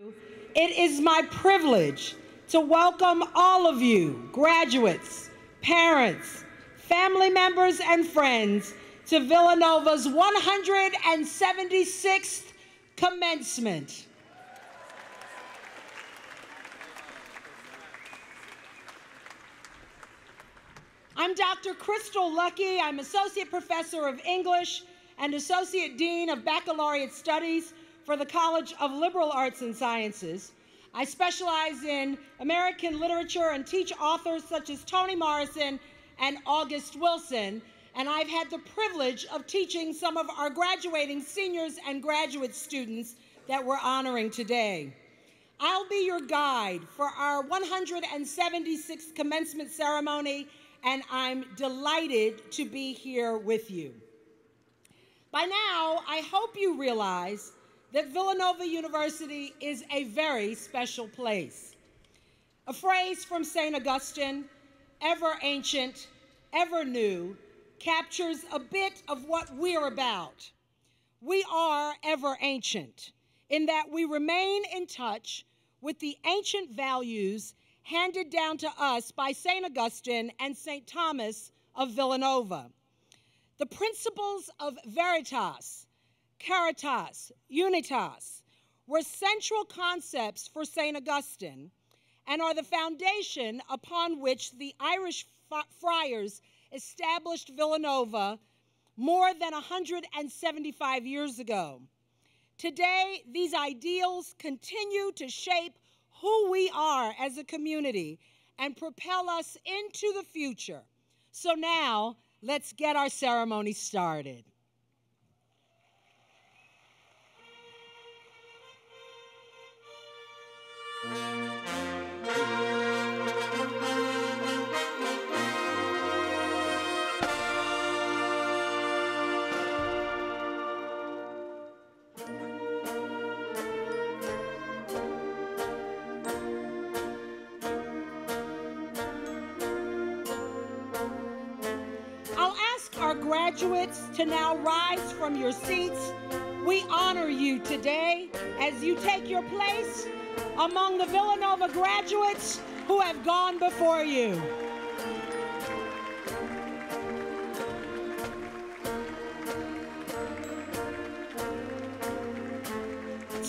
It is my privilege to welcome all of you, graduates, parents, family members, and friends to Villanova's 176th Commencement. I'm Dr. Crystal Lucky. I'm Associate Professor of English and Associate Dean of Baccalaureate Studies for the College of Liberal Arts and Sciences. I specialize in American literature and teach authors such as Toni Morrison and August Wilson, and I've had the privilege of teaching some of our graduating seniors and graduate students that we're honoring today. I'll be your guide for our 176th commencement ceremony, and I'm delighted to be here with you. By now, I hope you realize that Villanova University is a very special place. A phrase from St. Augustine, ever ancient, ever new, captures a bit of what we're about. We are ever ancient, in that we remain in touch with the ancient values handed down to us by St. Augustine and St. Thomas of Villanova. The principles of veritas, caritas, unitas were central concepts for St. Augustine and are the foundation upon which the Irish friars established Villanova more than 175 years ago. Today, these ideals continue to shape who we are as a community and propel us into the future. So now, let's get our ceremony started. Graduates to now rise from your seats. We honor you today as you take your place among the Villanova graduates who have gone before you.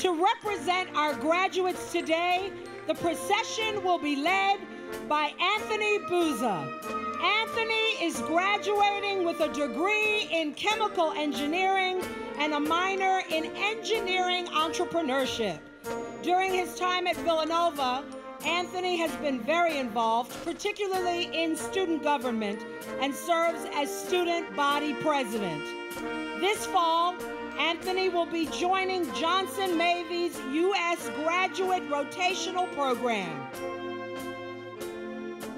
To represent our graduates today, the procession will be led by Anthony Bouza. Anthony is graduating with a degree in chemical engineering and a minor in engineering entrepreneurship. During his time at Villanova, Anthony has been very involved, particularly in student government, and serves as student body president. This fall, Anthony will be joining Johnson Mavy's U.S. Graduate Rotational Program.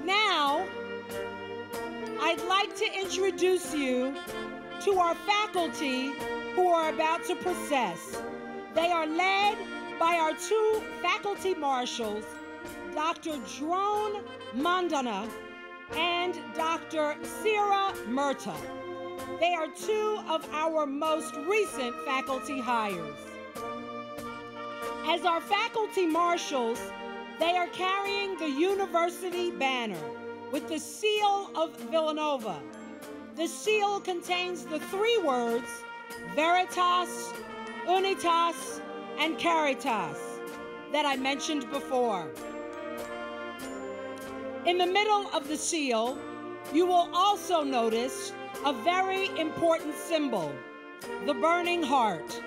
Now, I'd like to introduce you to our faculty who are about to process. They are led by our two faculty marshals, Dr. Drone Mandana and Dr. Sira Murta. They are two of our most recent faculty hires. As our faculty marshals, they are carrying the university banner with the seal of Villanova. The seal contains the three words, veritas, unitas, and caritas, that I mentioned before. In the middle of the seal, you will also notice a very important symbol, the burning heart.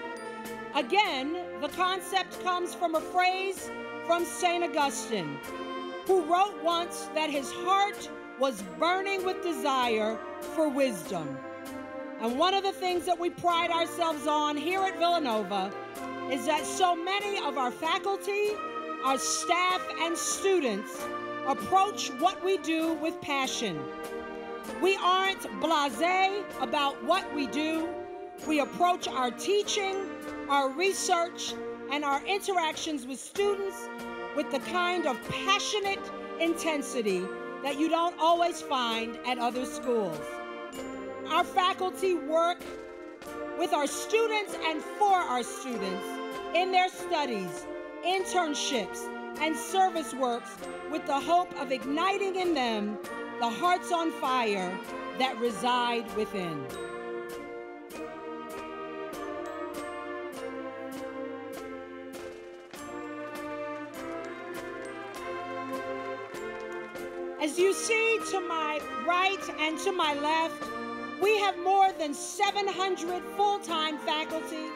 Again, the concept comes from a phrase from St. Augustine, who wrote once that his heart was burning with desire for wisdom. And one of the things that we pride ourselves on here at Villanova is that so many of our faculty, our staff, and students approach what we do with passion. We aren't blasé about what we do. We approach our teaching, our research, and our interactions with students with the kind of passionate intensity that you don't always find at other schools. Our faculty work with our students and for our students in their studies internships, and service works with the hope of igniting in them the hearts on fire that reside within. As you see to my right and to my left, we have more than 700 full-time faculty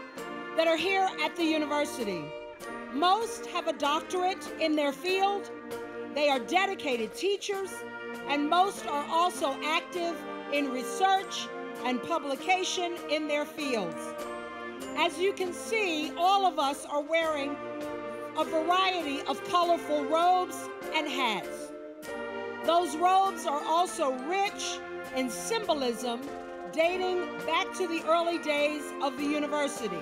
that are here at the university. Most have a doctorate in their field. They are dedicated teachers, and most are also active in research and publication in their fields. As you can see, all of us are wearing a variety of colorful robes and hats. Those robes are also rich in symbolism dating back to the early days of the university.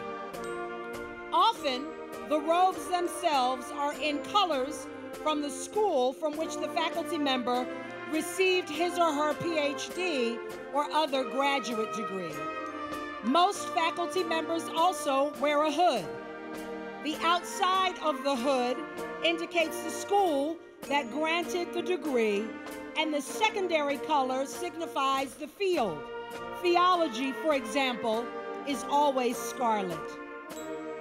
Often, the robes themselves are in colors from the school from which the faculty member received his or her PhD or other graduate degree. Most faculty members also wear a hood. The outside of the hood indicates the school that granted the degree, and the secondary color signifies the field. Theology, for example, is always scarlet.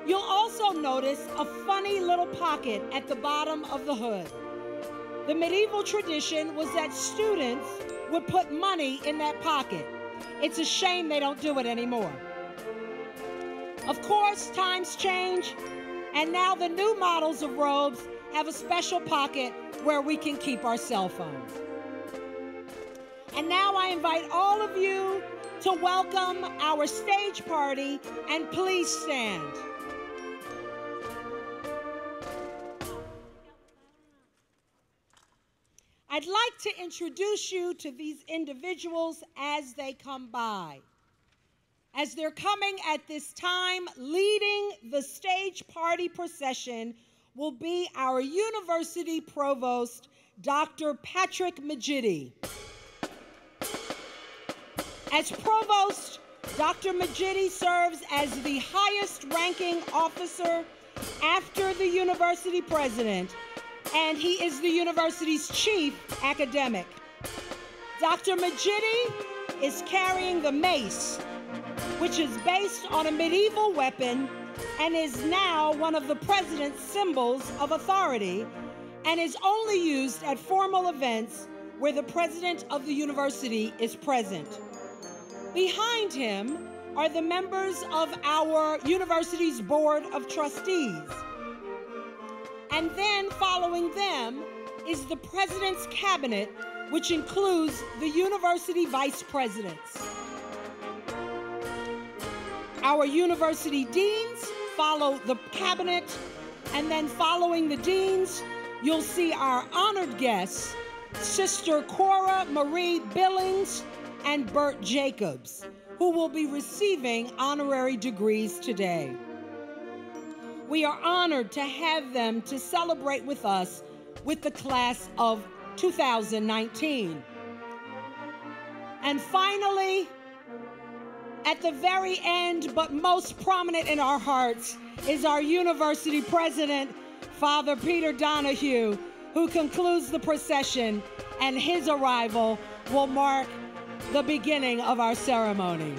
You'll also notice a funny little pocket at the bottom of the hood. The medieval tradition was that students would put money in that pocket. It's a shame they don't do it anymore. Of course, times change, and now the new models of robes have a special pocket where we can keep our cell phones. And now I invite all of you to welcome our stage party, and please stand. I'd like to introduce you to these individuals as they come by. As they're coming at this time, leading the stage party procession will be our University Provost, Dr. Patrick Majidi. As Provost, Dr. Majidi serves as the highest-ranking officer after the university president, and he is the university's chief academic. Dr. Majidi is carrying the mace, which is based on a medieval weapon and is now one of the president's symbols of authority, and is only used at formal events where the president of the university is present. Behind him are the members of our university's Board of Trustees. And then following them is the president's cabinet, which includes the university vice presidents. Our university deans follow the cabinet, and then following the deans, you'll see our honored guests, Sister Cora Marie Billings and Burt Jacobs, who will be receiving honorary degrees today. We are honored to have them to celebrate with us with the class of 2019. And finally, at the very end, but most prominent in our hearts, is our university president, Father Peter Donahue, who concludes the procession, and his arrival will mark the beginning of our ceremony.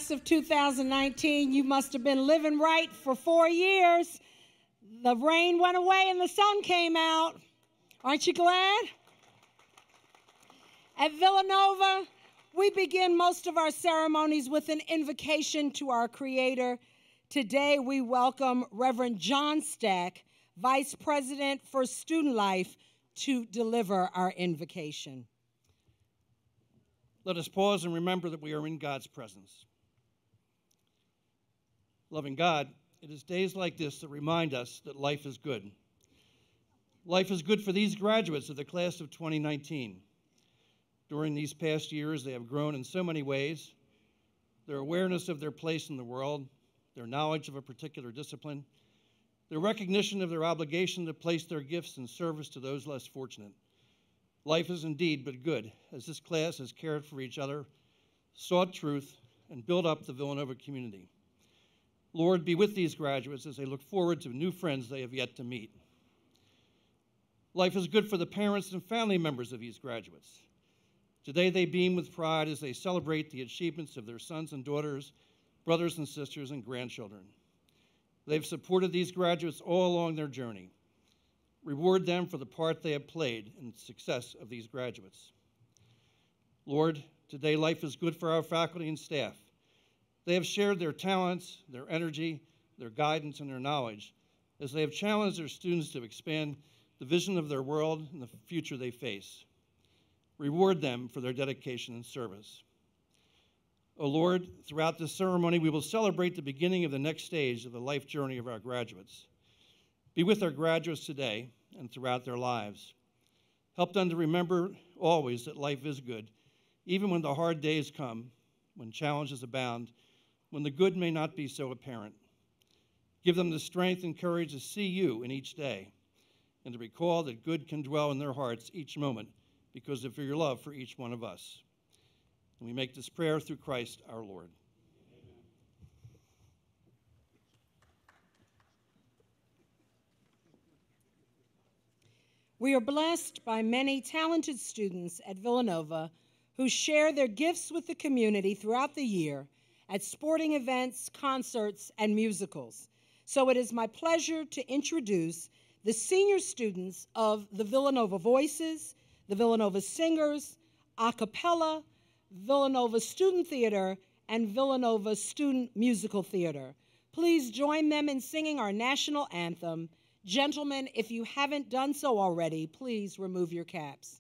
class of 2019, you must have been living right for 4 years. The rain went away and the sun came out. Aren't you glad? At Villanova, we begin most of our ceremonies with an invocation to our Creator. Today, we welcome Reverend John Stack, Vice President for Student Life, to deliver our invocation. Let us pause and remember that we are in God's presence. Loving God, it is days like this that remind us that life is good. Life is good for these graduates of the class of 2019. During these past years, they have grown in so many ways. Their awareness of their place in the world, their knowledge of a particular discipline, their recognition of their obligation to place their gifts in service to those less fortunate. Life is indeed but good, as this class has cared for each other, sought truth, and built up the Villanova community. Lord, be with these graduates as they look forward to new friends they have yet to meet. Life is good for the parents and family members of these graduates. Today they beam with pride as they celebrate the achievements of their sons and daughters, brothers and sisters, and grandchildren. They've supported these graduates all along their journey. Reward them for the part they have played in the success of these graduates. Lord, today life is good for our faculty and staff. They have shared their talents, their energy, their guidance, and their knowledge as they have challenged their students to expand the vision of their world and the future they face. Reward them for their dedication and service. O Lord, throughout this ceremony, we will celebrate the beginning of the next stage of the life journey of our graduates. Be with our graduates today and throughout their lives. Help them to remember always that life is good, even when the hard days come, when challenges abound, when the good may not be so apparent. Give them the strength and courage to see you in each day and to recall that good can dwell in their hearts each moment because of your love for each one of us. And we make this prayer through Christ our Lord. We are blessed by many talented students at Villanova who share their gifts with the community throughout the year at sporting events, concerts, and musicals. So it is my pleasure to introduce the senior students of the Villanova Voices, the Villanova Singers, a cappella, Villanova Student Theater, and Villanova Student Musical Theater. Please join them in singing our national anthem. Gentlemen, if you haven't done so already, please remove your caps.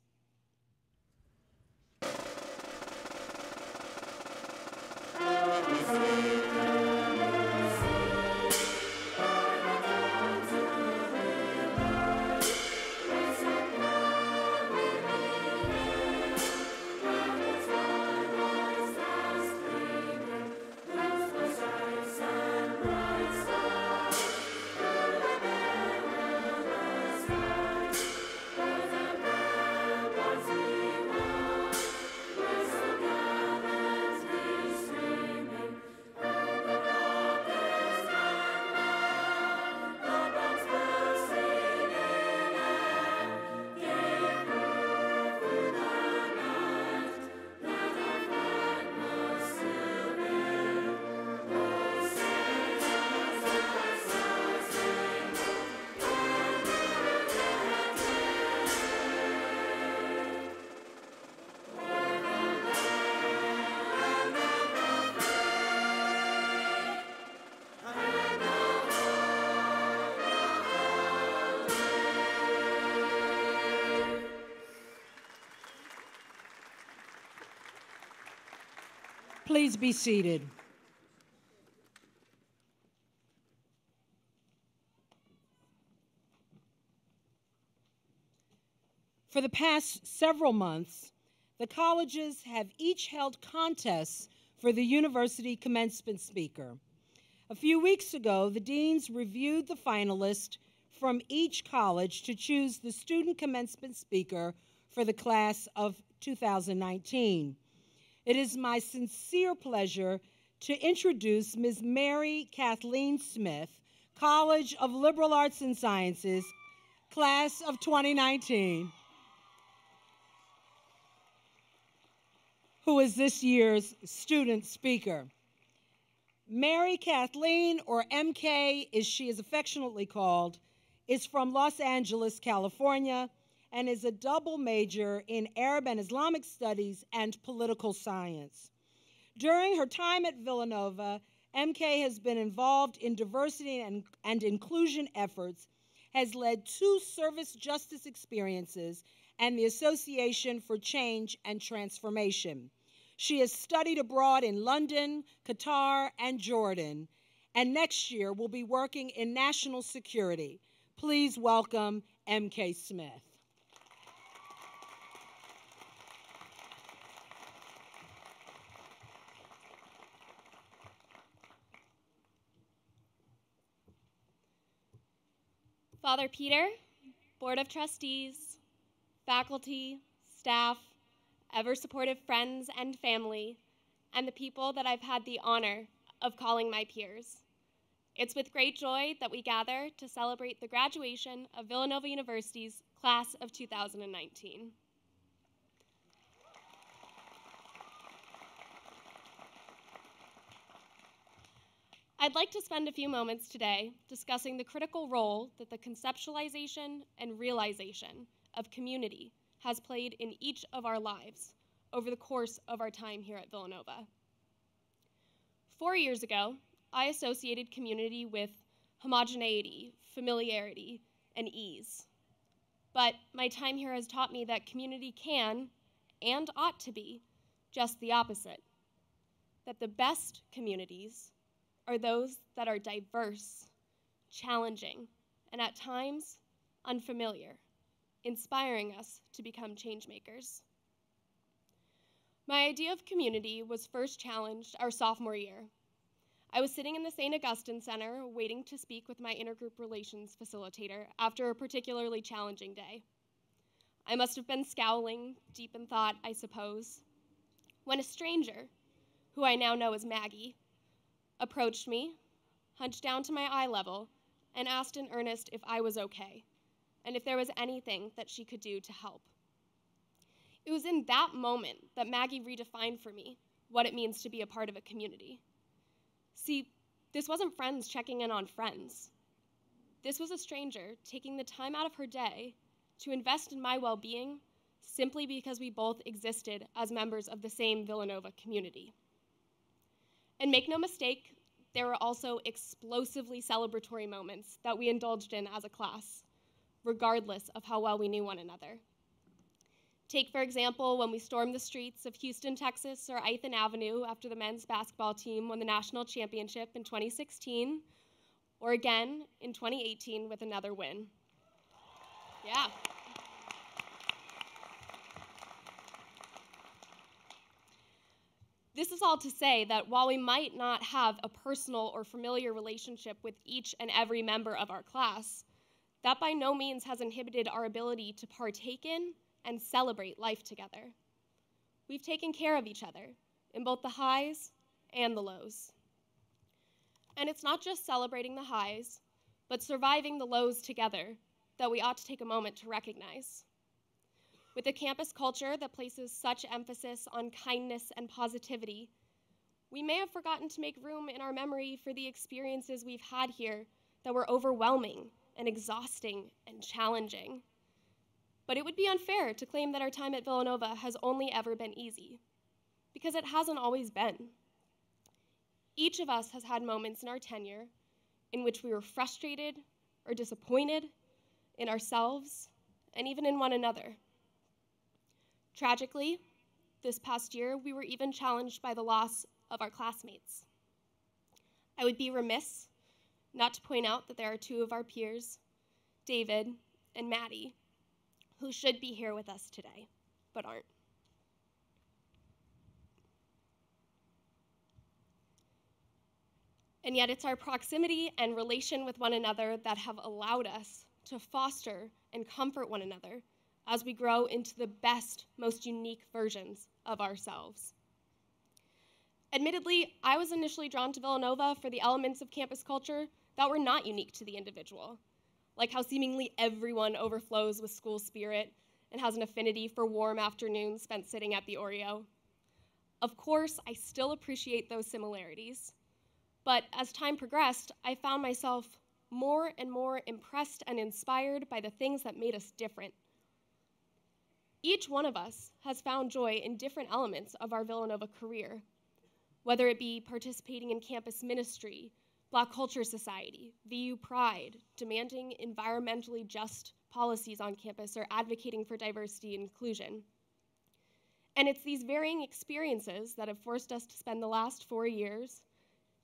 Please be seated. For the past several months, the colleges have each held contests for the university commencement speaker. A few weeks ago, the deans reviewed the finalists from each college to choose the student commencement speaker for the class of 2019. It is my sincere pleasure to introduce Ms. Mary Kathleen Smith, College of Liberal Arts and Sciences, class of 2019, who is this year's student speaker. Mary Kathleen, or MK as she is affectionately called, is from Los Angeles, California, and is a double major in Arab and Islamic studies and political science. During her time at Villanova, MK has been involved in diversity and inclusion efforts, has led 2 service justice experiences, and the Association for Change and Transformation. She has studied abroad in London, Qatar, and Jordan, and next year will be working in national security. Please welcome MK Smith. Father Peter, Board of Trustees, faculty, staff, ever-supportive friends and family, and the people that I've had the honor of calling my peers. It's with great joy that we gather to celebrate the graduation of Villanova University's class of 2019. I'd like to spend a few moments today discussing the critical role that the conceptualization and realization of community has played in each of our lives over the course of our time here at Villanova. 4 years ago, I associated community with homogeneity, familiarity, and ease. But my time here has taught me that community can, and ought to be, just the opposite. That the best communities are those that are diverse, challenging, and at times unfamiliar, inspiring us to become change makers. My idea of community was first challenged our sophomore year. I was sitting in the St. Augustine Center waiting to speak with my intergroup relations facilitator after a particularly challenging day. I must have been scowling, deep in thought, I suppose, when a stranger, who I now know as Maggie, approached me, hunched down to my eye level, and asked in earnest if I was okay, and if there was anything that she could do to help. It was in that moment that Maggie redefined for me what it means to be a part of a community. See, this wasn't friends checking in on friends. This was a stranger taking the time out of her day to invest in my well-being simply because we both existed as members of the same Villanova community. And make no mistake, there were also explosively celebratory moments that we indulged in as a class, regardless of how well we knew one another. Take, for example, when we stormed the streets of Houston, Texas, or Ithan Avenue after the men's basketball team won the national championship in 2016, or again in 2018 with another win. Yeah. This is all to say that while we might not have a personal or familiar relationship with each and every member of our class, that by no means has inhibited our ability to partake in and celebrate life together. We've taken care of each other in both the highs and the lows. And it's not just celebrating the highs, but surviving the lows together that we ought to take a moment to recognize. With a campus culture that places such emphasis on kindness and positivity, we may have forgotten to make room in our memory for the experiences we've had here that were overwhelming and exhausting and challenging. But it would be unfair to claim that our time at Villanova has only ever been easy, because it hasn't always been. Each of us has had moments in our tenure in which we were frustrated or disappointed in ourselves and even in one another. Tragically, this past year, we were even challenged by the loss of our classmates. I would be remiss not to point out that there are 2 of our peers, David and Maddie, who should be here with us today, but aren't. And yet it's our proximity and relation with one another that have allowed us to foster and comfort one another as we grow into the best, most unique versions of ourselves. Admittedly, I was initially drawn to Villanova for the elements of campus culture that were not unique to the individual, like how seemingly everyone overflows with school spirit and has an affinity for warm afternoons spent sitting at the Oreo. Of course, I still appreciate those similarities, But as time progressed, I found myself more and more impressed and inspired by the things that made us different. Each one of us has found joy in different elements of our Villanova career, whether it be participating in campus ministry, Black Culture Society, VU Pride, demanding environmentally just policies on campus, or advocating for diversity and inclusion. And it's these varying experiences that have forced us to spend the last 4 years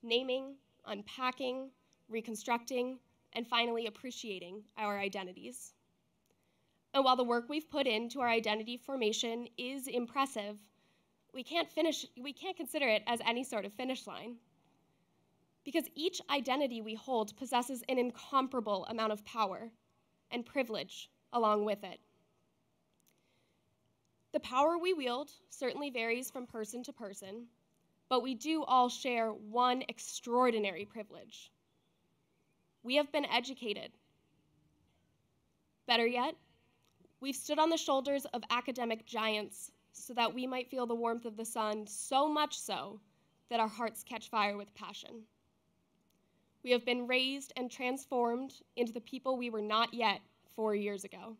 naming, unpacking, reconstructing, and finally appreciating our identities. And while the work we've put into our identity formation is impressive, we can't consider it as any sort of finish line, because each identity we hold possesses an incomparable amount of power and privilege along with it. The power we wield certainly varies from person to person, but we do all share one extraordinary privilege. We have been educated. Better yet, we've stood on the shoulders of academic giants so that we might feel the warmth of the sun, so much so that our hearts catch fire with passion. We have been raised and transformed into the people we were not yet 4 years ago.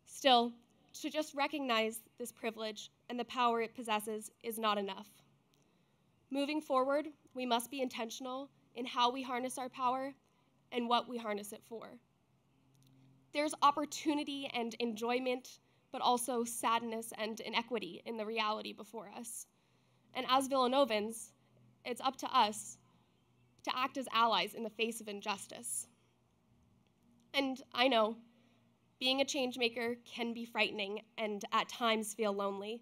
Still, to just recognize this privilege and the power it possesses is not enough. Moving forward, we must be intentional in how we harness our power and what we harness it for. There's opportunity and enjoyment, but also sadness and inequity in the reality before us. And as Villanovans, it's up to us to act as allies in the face of injustice. And I know, being a change maker can be frightening and at times feel lonely,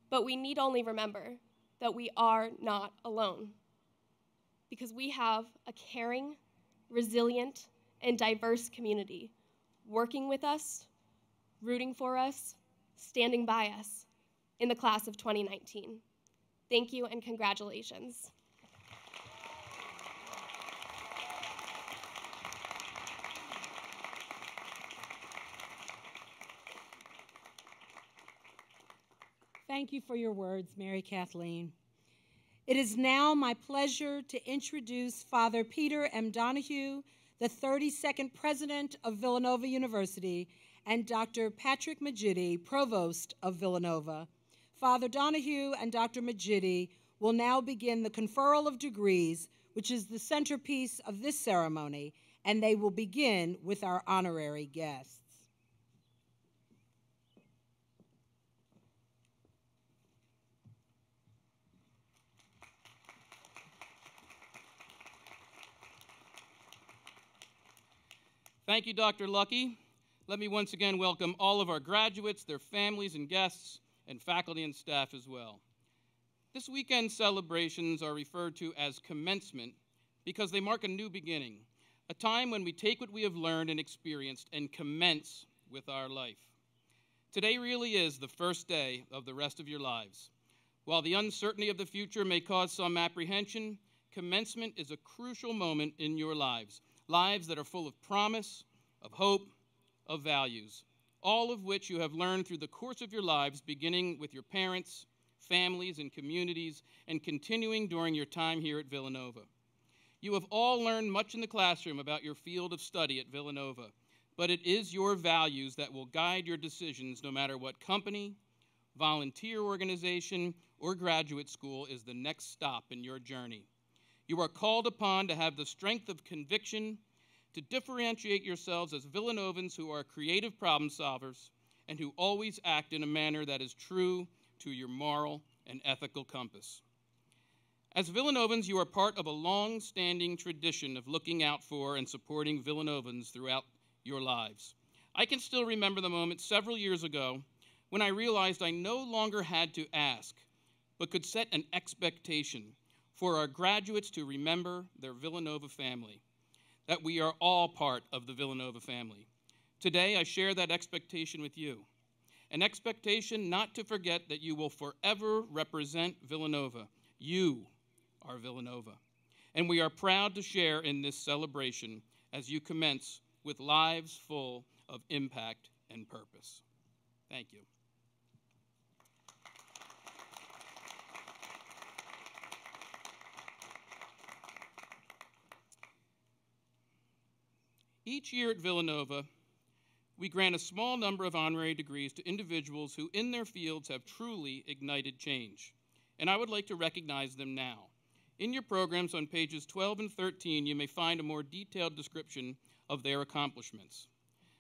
but we need only remember that we are not alone, because we have a caring, resilient, and diverse community working with us, rooting for us, standing by us in the class of 2019. Thank you and congratulations. Thank you for your words, Mary Kathleen. It is now my pleasure to introduce Father Peter M. Donahue, the 32nd President of Villanova University, and Dr. Patrick Majidi, Provost of Villanova. Father Donahue and Dr. Majidi will now begin the conferral of degrees, which is the centerpiece of this ceremony, and they will begin with our honorary guests. Thank you, Dr. Lucky. Let me once again welcome all of our graduates, their families and guests, and faculty and staff as well. This weekend's celebrations are referred to as Commencement because they mark a new beginning, a time when we take what we have learned and experienced and commence with our life. Today really is the first day of the rest of your lives. While the uncertainty of the future may cause some apprehension, Commencement is a crucial moment in your lives. Lives that are full of promise, of hope, of values, all of which you have learned through the course of your lives, beginning with your parents, families, and communities, and continuing during your time here at Villanova. You have all learned much in the classroom about your field of study at Villanova, but it is your values that will guide your decisions no matter what company, volunteer organization, or graduate school is the next stop in your journey. You are called upon to have the strength of conviction to differentiate yourselves as Villanovans who are creative problem solvers and who always act in a manner that is true to your moral and ethical compass. As Villanovans, you are part of a long-standing tradition of looking out for and supporting Villanovans throughout your lives. I can still remember the moment several years ago when I realized I no longer had to ask, but could set an expectation for our graduates to remember their Villanova family, that we are all part of the Villanova family. Today, I share that expectation with you, an expectation not to forget that you will forever represent Villanova. You are Villanova, and we are proud to share in this celebration as you commence with lives full of impact and purpose. Thank you. Each year at Villanova, we grant a small number of honorary degrees to individuals who in their fields have truly ignited change, and I would like to recognize them now. In your programs on pages 12 and 13, you may find a more detailed description of their accomplishments.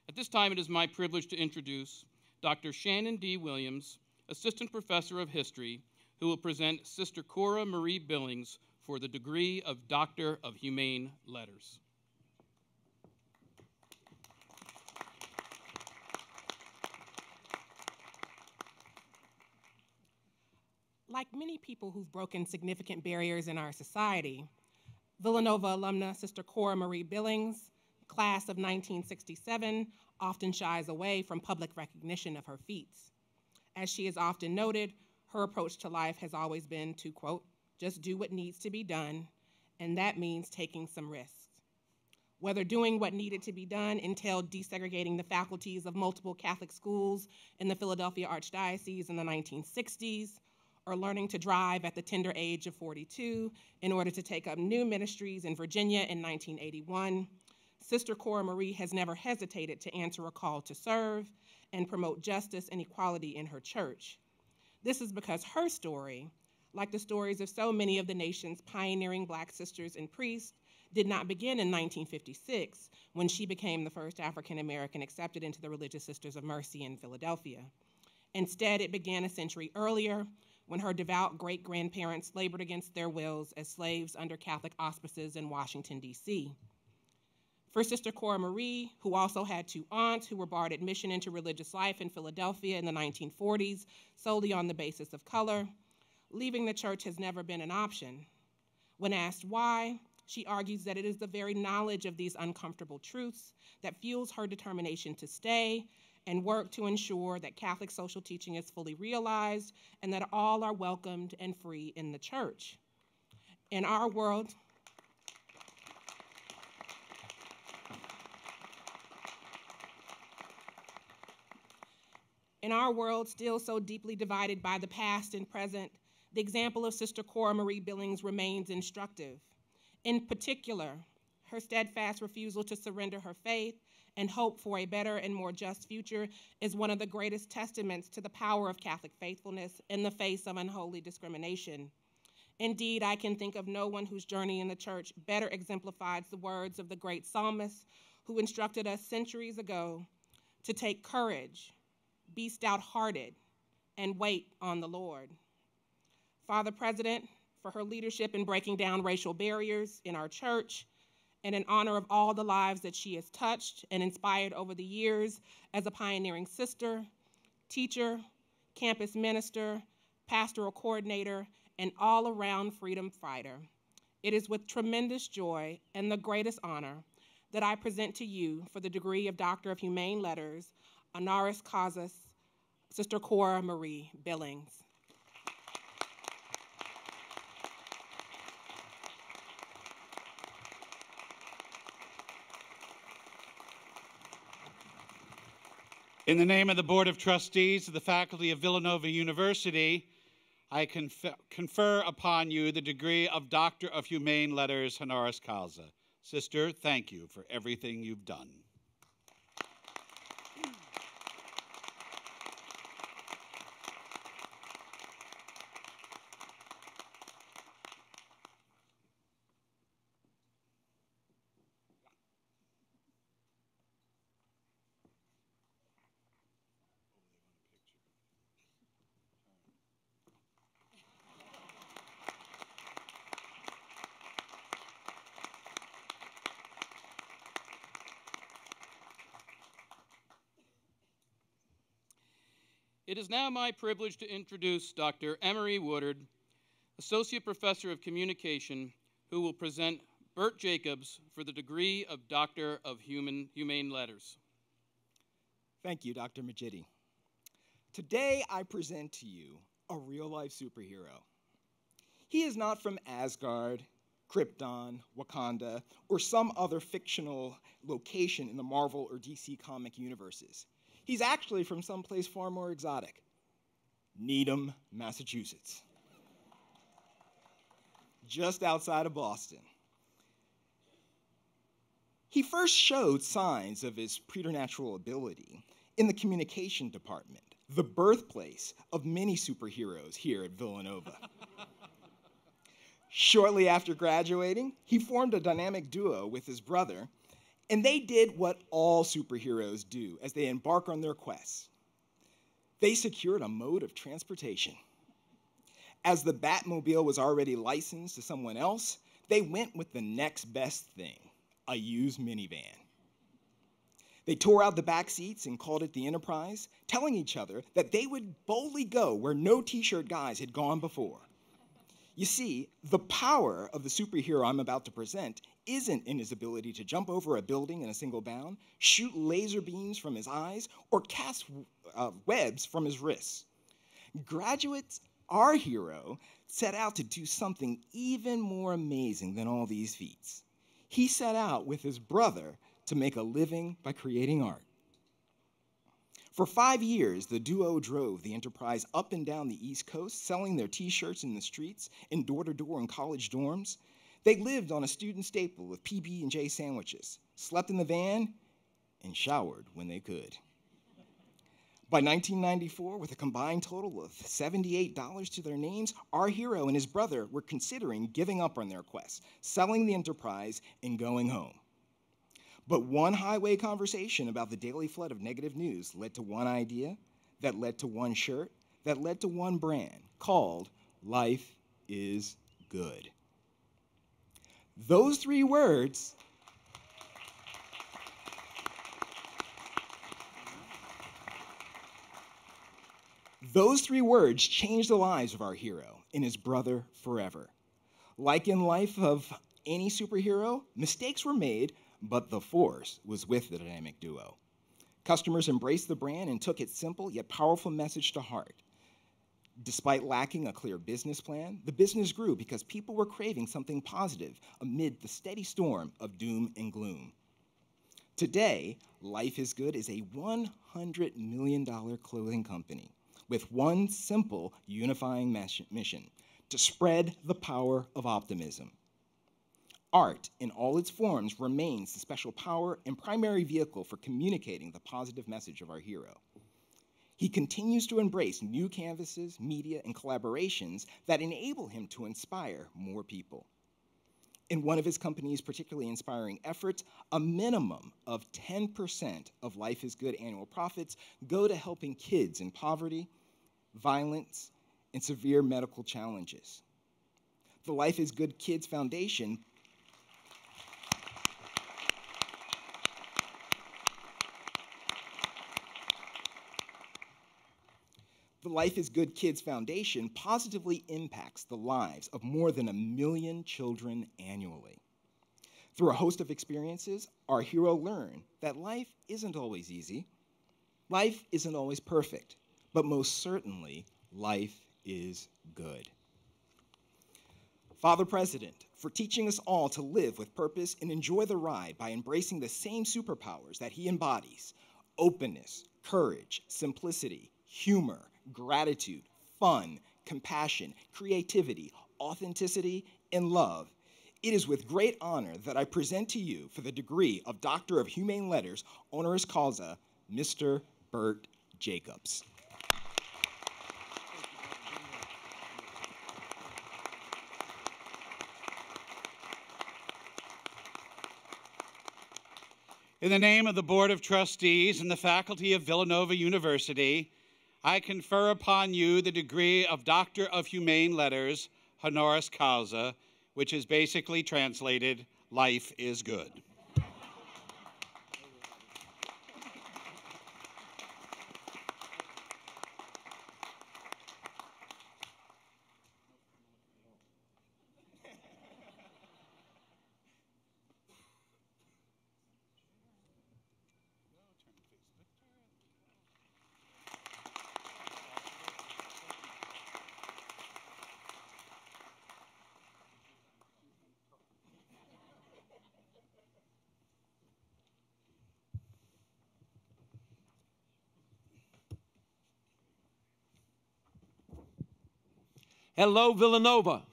At this time, it is my privilege to introduce Dr. Shannon D. Williams, Assistant Professor of History, who will present Sister Cora Marie Billings for the degree of Doctor of Humane Letters. Like many people who've broken significant barriers in our society, Villanova alumna Sister Cora Marie Billings, class of 1967, often shies away from public recognition of her feats. As she has often noted, her approach to life has always been to, quote, just do what needs to be done, and that means taking some risks. Whether doing what needed to be done entailed desegregating the faculties of multiple Catholic schools in the Philadelphia Archdiocese in the 1960s, or learning to drive at the tender age of 42 in order to take up new ministries in Virginia in 1981, Sister Cora Marie has never hesitated to answer a call to serve and promote justice and equality in her church. This is because her story, like the stories of so many of the nation's pioneering Black sisters and priests, did not begin in 1956 when she became the first African American accepted into the Religious Sisters of Mercy in Philadelphia. Instead, it began a century earlier when her devout great-grandparents labored against their wills as slaves under Catholic auspices in Washington, D.C. For Sister Cora Marie, who also had two aunts who were barred admission into religious life in Philadelphia in the 1940s solely on the basis of color, leaving the church has never been an option. When asked why, she argues that it is the very knowledge of these uncomfortable truths that fuels her determination to stay and work to ensure that Catholic social teaching is fully realized and that all are welcomed and free in the church. In our world, still so deeply divided by the past and present, the example of Sister Cora Marie Billings remains instructive. In particular, her steadfast refusal to surrender her faith and hope for a better and more just future is one of the greatest testaments to the power of Catholic faithfulness in the face of unholy discrimination. Indeed, I can think of no one whose journey in the church better exemplifies the words of the great psalmist who instructed us centuries ago to take courage, be stout-hearted, and wait on the Lord. Father President, for her leadership in breaking down racial barriers in our church, and in honor of all the lives that she has touched and inspired over the years as a pioneering sister, teacher, campus minister, pastoral coordinator, and all-around freedom fighter, it is with tremendous joy and the greatest honor that I present to you for the degree of Doctor of Humane Letters, honoris causa, Sister Cora Marie Billings. In the name of the Board of Trustees of the Faculty of Villanova University, I confer upon you the degree of Doctor of Humane Letters, honoris causa. Sister, thank you for everything you've done. It is now my privilege to introduce Dr. Emery Woodard, Associate Professor of Communication, who will present Burt Jacobs for the degree of Doctor of Humane Letters. Thank you, Dr. Majidi. Today, I present to you a real-life superhero. He is not from Asgard, Krypton, Wakanda, or some other fictional location in the Marvel or DC comic universes. He's actually from someplace far more exotic, Needham, Massachusetts, just outside of Boston. He first showed signs of his preternatural ability in the communication department, the birthplace of many superheroes here at Villanova. Shortly after graduating, he formed a dynamic duo with his brother, and they did what all superheroes do as they embark on their quests. They secured a mode of transportation. As the Batmobile was already licensed to someone else, they went with the next best thing, a used minivan. They tore out the back seats and called it the Enterprise, telling each other that they would boldly go where no t-shirt guys had gone before. You see, the power of the superhero I'm about to present isn't in his ability to jump over a building in a single bound, shoot laser beams from his eyes, or cast webs from his wrists. Graduates, our hero set out to do something even more amazing than all these feats. He set out with his brother to make a living by creating art. For 5 years, the duo drove the Enterprise up and down the East Coast, selling their t-shirts in the streets and door-to-door in college dorms. They lived on a student staple of PB&J sandwiches, slept in the van, and showered when they could. By 1994, with a combined total of $78 to their names, our hero and his brother were considering giving up on their quest, selling the Enterprise, and going home. But one highway conversation about the daily flood of negative news led to one idea, that led to one shirt, that led to one brand called Life is Good. Those three words changed the lives of our hero and his brother forever. Like in life of any superhero, mistakes were made, but the force was with the dynamic duo. Customers embraced the brand and took its simple yet powerful message to heart. Despite lacking a clear business plan, the business grew because people were craving something positive amid the steady storm of doom and gloom. Today, Life is Good is a $100 million clothing company with one simple unifying mission: to spread the power of optimism. Art, in all its forms, remains the special power and primary vehicle for communicating the positive message of our hero. He continues to embrace new canvases, media, and collaborations that enable him to inspire more people. In one of his company's particularly inspiring efforts, a minimum of 10% of Life is Good annual profits go to helping kids in poverty, violence, and severe medical challenges. The Life is Good Kids Foundation The Life is Good Kids Foundation positively impacts the lives of more than 1 million children annually. Through a host of experiences, our hero learned that life isn't always easy, life isn't always perfect, but most certainly, life is good. Father President, for teaching us all to live with purpose and enjoy the ride by embracing the same superpowers that he embodies: openness, courage, simplicity, humor, gratitude, fun, compassion, creativity, authenticity, and love. It is with great honor that I present to you, for the degree of Doctor of Humane Letters, honoris causa, Mr. Burt Jacobs. In the name of the Board of Trustees and the faculty of Villanova University, I confer upon you the degree of Doctor of Humane Letters, honoris causa, which is basically translated, Life is Good. Hello, Villanova.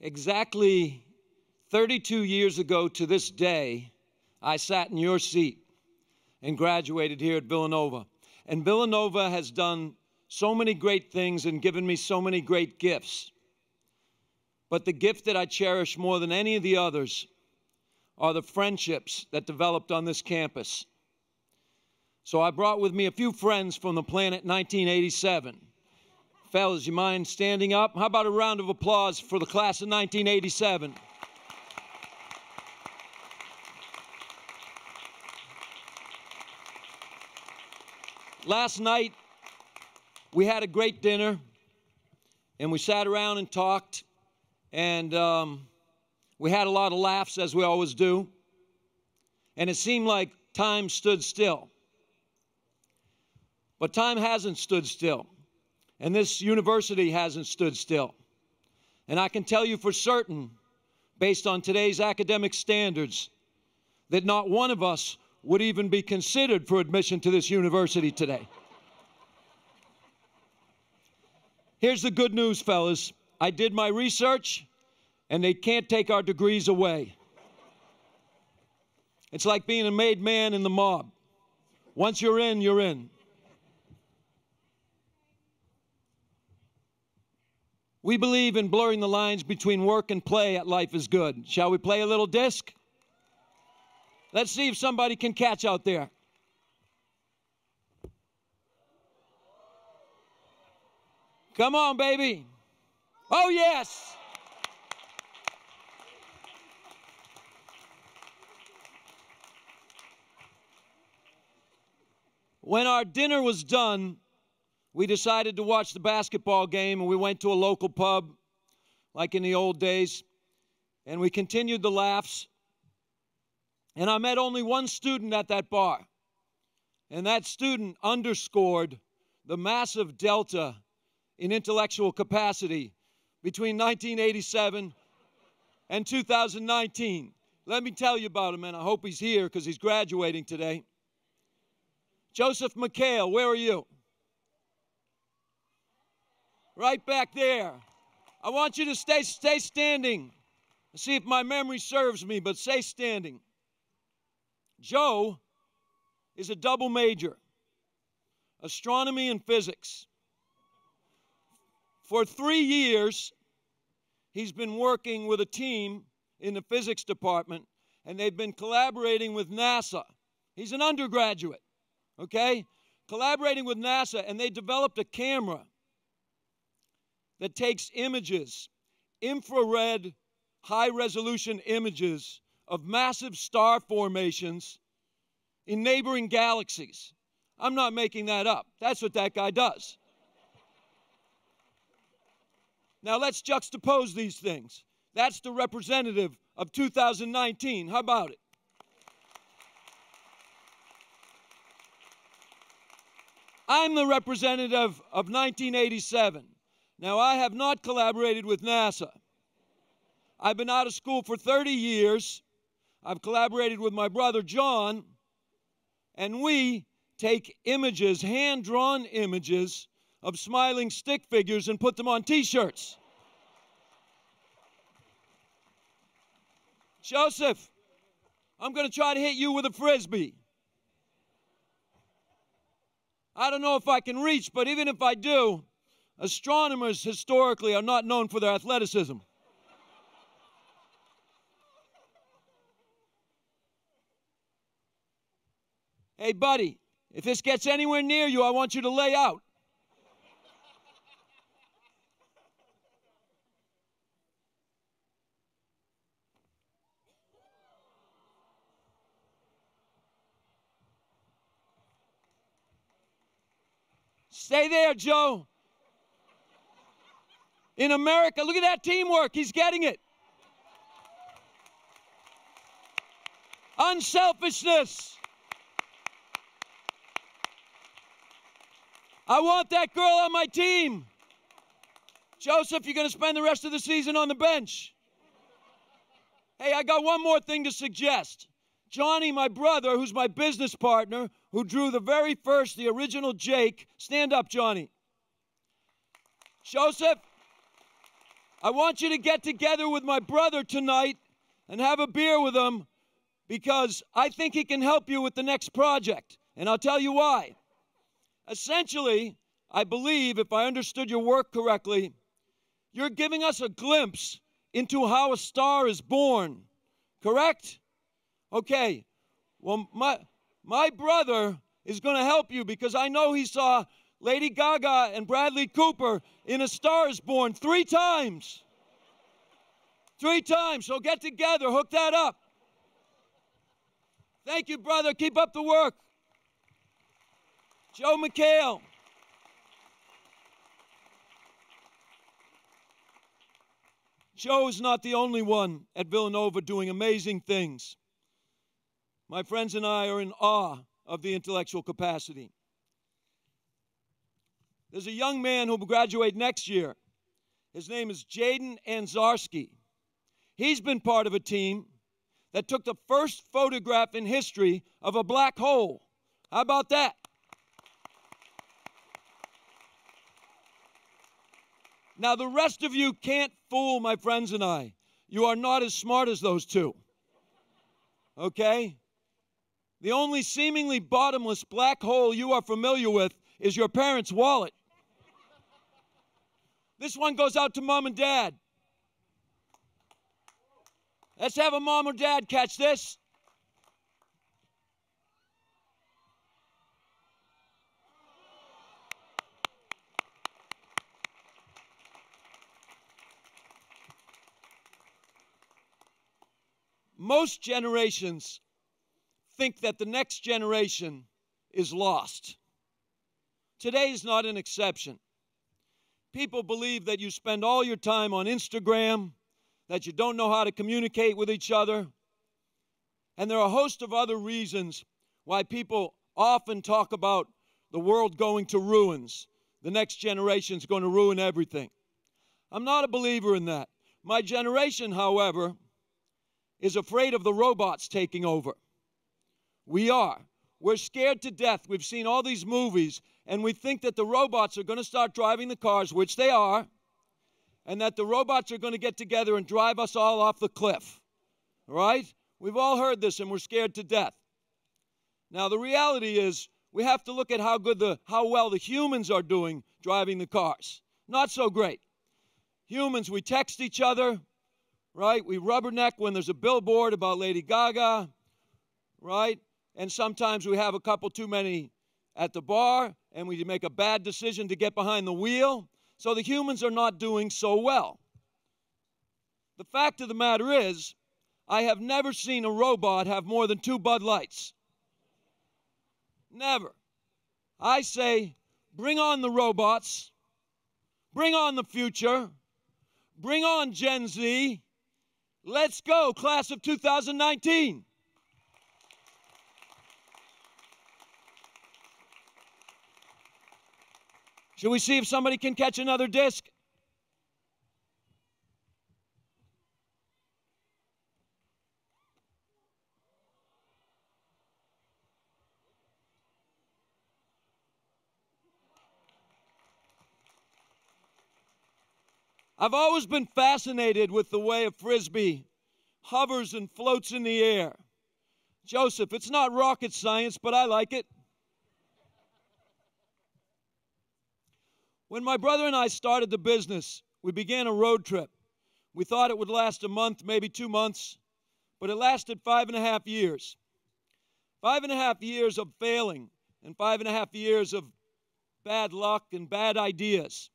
Exactly 32 years ago to this day, I sat in your seat and graduated here at Villanova. And Villanova has done so many great things and given me so many great gifts. But the gift that I cherish more than any of the others are the friendships that developed on this campus. So I brought with me a few friends from the planet 1987. Fellas, you mind standing up? How about a round of applause for the class of 1987? Last night, we had a great dinner, and we sat around and talked, and we had a lot of laughs, as we always do, and it seemed like time stood still. But time hasn't stood still, and this university hasn't stood still. And I can tell you for certain, based on today's academic standards, that not one of us would even be considered for admission to this university today. Here's the good news, fellas. I did my research, and they can't take our degrees away. It's like being a made man in the mob. Once you're in, you're in. We believe in blurring the lines between work and play at Life is Good. Shall we play a little disc? Let's see if somebody can catch out there. Come on, baby. Oh, yes. When our dinner was done, we decided to watch the basketball game, and we went to a local pub, like in the old days, and we continued the laughs. And I met only one student at that bar, and that student underscored the massive delta in intellectual capacity between 1987 and 2019. Let me tell you about him, and I hope he's here because he's graduating today. Josef Mikhail, where are you? Right back there. I want you to stay standing. See if my memory serves me, but stay standing. Joe is a double major, astronomy and physics. For 3 years, he's been working with a team in the physics department, and they've been collaborating with NASA. He's an undergraduate, okay? Collaborating with NASA, and they developed a camera that takes images, infrared, high-resolution images of massive star formations in neighboring galaxies. I'm not making that up. That's what that guy does. Now let's juxtapose these things. That's the representative of 2019. How about it? I'm the representative of 1987. Now, I have not collaborated with NASA. I've been out of school for 30 years. I've collaborated with my brother John, and we take images, hand-drawn images of smiling stick figures and put them on T-shirts. Joseph, I'm going to try to hit you with a Frisbee. I don't know if I can reach, but even if I do, astronomers historically are not known for their athleticism. Hey, buddy, if this gets anywhere near you, I want you to lay out. Stay there, Joe. In America, look at that teamwork. He's getting it. Unselfishness. I want that girl on my team. Joseph, you're going to spend the rest of the season on the bench. Hey, I got one more thing to suggest. Johnny, my brother, who's my business partner, who drew the original Jake. Stand up, Johnny. Joseph, I want you to get together with my brother tonight and have a beer with him because I think he can help you with the next project. And I'll tell you why. Essentially, I believe, if I understood your work correctly, you're giving us a glimpse into how a star is born. Correct? Okay. Well, my brother is going to help you because I know he saw Lady Gaga and Bradley Cooper in A Star is Born 3 times. 3 times. So get together. Hook that up. Thank you, brother. Keep up the work. Joe Mikhail. Joe is not the only one at Villanova doing amazing things. My friends and I are in awe of the intellectual capacity. There's a young man who will graduate next year. His name is Jaden Anzarski. He's been part of a team that took the first photograph in history of a black hole. How about that? Now, the rest of you can't fool my friends and I. You are not as smart as those two. Okay? The only seemingly bottomless black hole you are familiar with is your parents' wallet. This one goes out to mom and dad. Let's have a mom or dad catch this. Most generations think that the next generation is lost. Today is not an exception. People believe that you spend all your time on Instagram, that you don't know how to communicate with each other. And there are a host of other reasons why people often talk about the world going to ruins. The next generation is going to ruin everything. I'm not a believer in that. My generation, however, is afraid of the robots taking over. We are. We're scared to death. We've seen all these movies, and we think that the robots are going to start driving the cars, which they are, and that the robots are going to get together and drive us all off the cliff. All right? We've all heard this, and we're scared to death. Now, the reality is we have to look at how well the humans are doing driving the cars. Not so great. Humans, we text each other, right? We rubberneck when there's a billboard about Lady Gaga, right? And sometimes we have a couple too many at the bar, and we make a bad decision to get behind the wheel. So the humans are not doing so well. The fact of the matter is, I have never seen a robot have more than 2 Bud Lights. Never. I say, bring on the robots, bring on the future, bring on Gen Z. Let's go, class of 2019. Should we see if somebody can catch another disc? I've always been fascinated with the way a Frisbee hovers and floats in the air. Joseph, it's not rocket science, but I like it. When my brother and I started the business, we began a road trip. We thought it would last a month, maybe 2 months, but it lasted 5.5 years. 5.5 years of failing and 5.5 years of bad luck and bad ideas.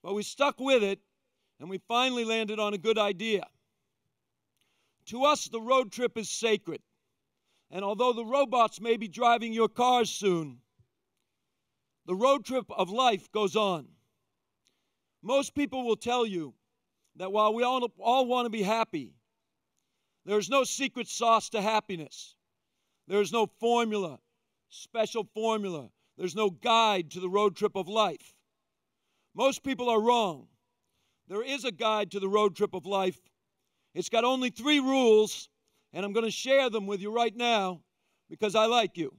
But we stuck with it, and we finally landed on a good idea. To us, the road trip is sacred. And although the robots may be driving your cars soon, the road trip of life goes on. Most people will tell you that while we all want to be happy, there's no secret sauce to happiness. There's no formula, special formula. There's no guide to the road trip of life. Most people are wrong. There is a guide to the road trip of life. It's got only 3 rules, and I'm going to share them with you right now because I like you.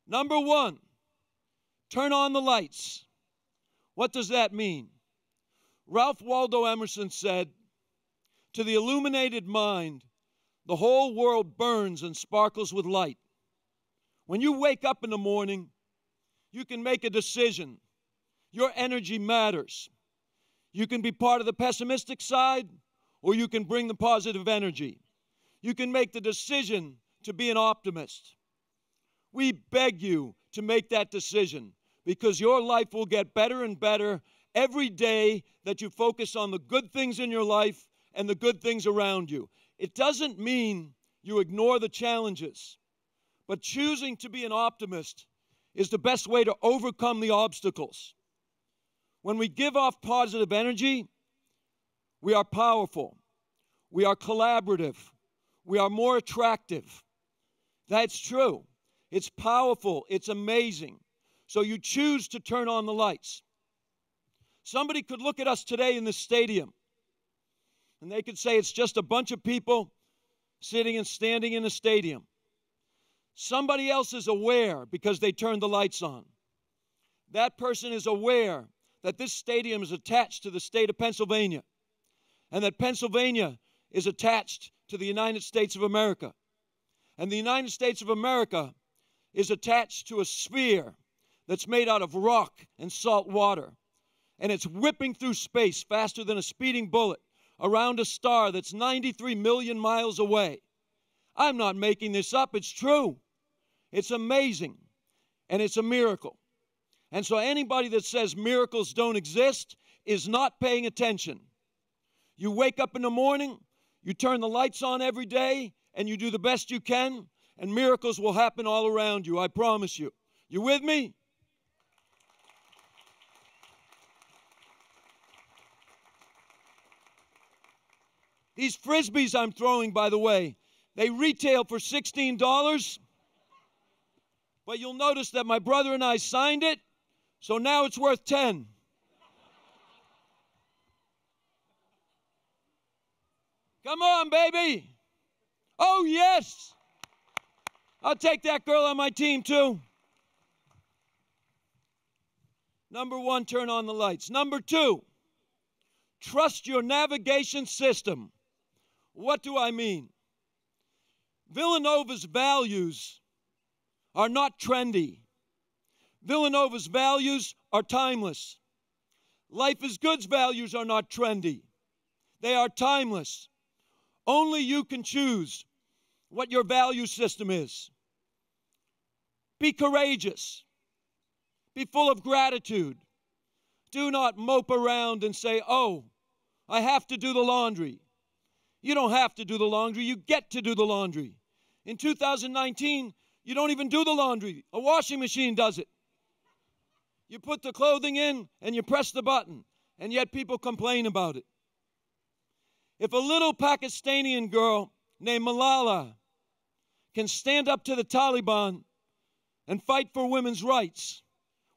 Number 1, turn on the lights. What does that mean? Ralph Waldo Emerson said, "To the illuminated mind, the whole world burns and sparkles with light." When you wake up in the morning, you can make a decision. Your energy matters. You can be part of the pessimistic side, or you can bring the positive energy. You can make the decision to be an optimist. We beg you to make that decision, because your life will get better and better every day that you focus on the good things in your life and the good things around you. It doesn't mean you ignore the challenges, but choosing to be an optimist is the best way to overcome the obstacles. When we give off positive energy, we are powerful, we are collaborative, we are more attractive. That's true. It's powerful, it's amazing. So you choose to turn on the lights. Somebody could look at us today in this stadium, and they could say it's just a bunch of people sitting and standing in a stadium. Somebody else is aware because they turned the lights on. That person is aware that this stadium is attached to the state of Pennsylvania, and that Pennsylvania is attached to the United States of America. And the United States of America is attached to a sphere that's made out of rock and salt water. And it's whipping through space faster than a speeding bullet around a star that's 93 million miles away. I'm not making this up. It's true. It's amazing. And it's a miracle. And so anybody that says miracles don't exist is not paying attention. You wake up in the morning, you turn the lights on every day, and you do the best you can, and miracles will happen all around you, I promise you. You with me? These Frisbees I'm throwing, by the way, they retail for $16, but you'll notice that my brother and I signed it, so now it's worth $10. Come on, baby. Oh, yes. I'll take that girl on my team, too. Number one, turn on the lights. Number two, trust your navigation system. What do I mean? Villanova's values are not trendy. Villanova's values are timeless. Life is Good's values are not trendy. They are timeless. Only you can choose what your value system is. Be courageous. Be full of gratitude. Do not mope around and say, "Oh, I have to do the laundry." You don't have to do the laundry. You get to do the laundry. In 2019, you don't even do the laundry. A washing machine does it. You put the clothing in and you press the button, and yet people complain about it. If a little Pakistani girl named Malala can stand up to the Taliban and fight for women's rights,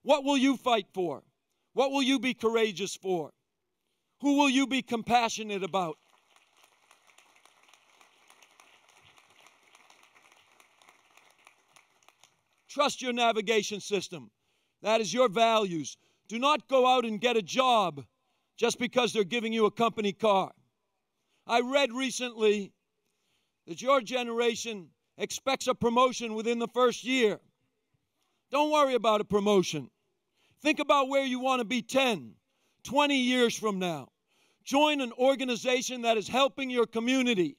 what will you fight for? What will you be courageous for? Who will you be compassionate about? Trust your navigation system. That is your values. Do not go out and get a job just because they're giving you a company car. I read recently that your generation expects a promotion within the first year. Don't worry about a promotion. Think about where you want to be 10, 20 years from now. Join an organization that is helping your community.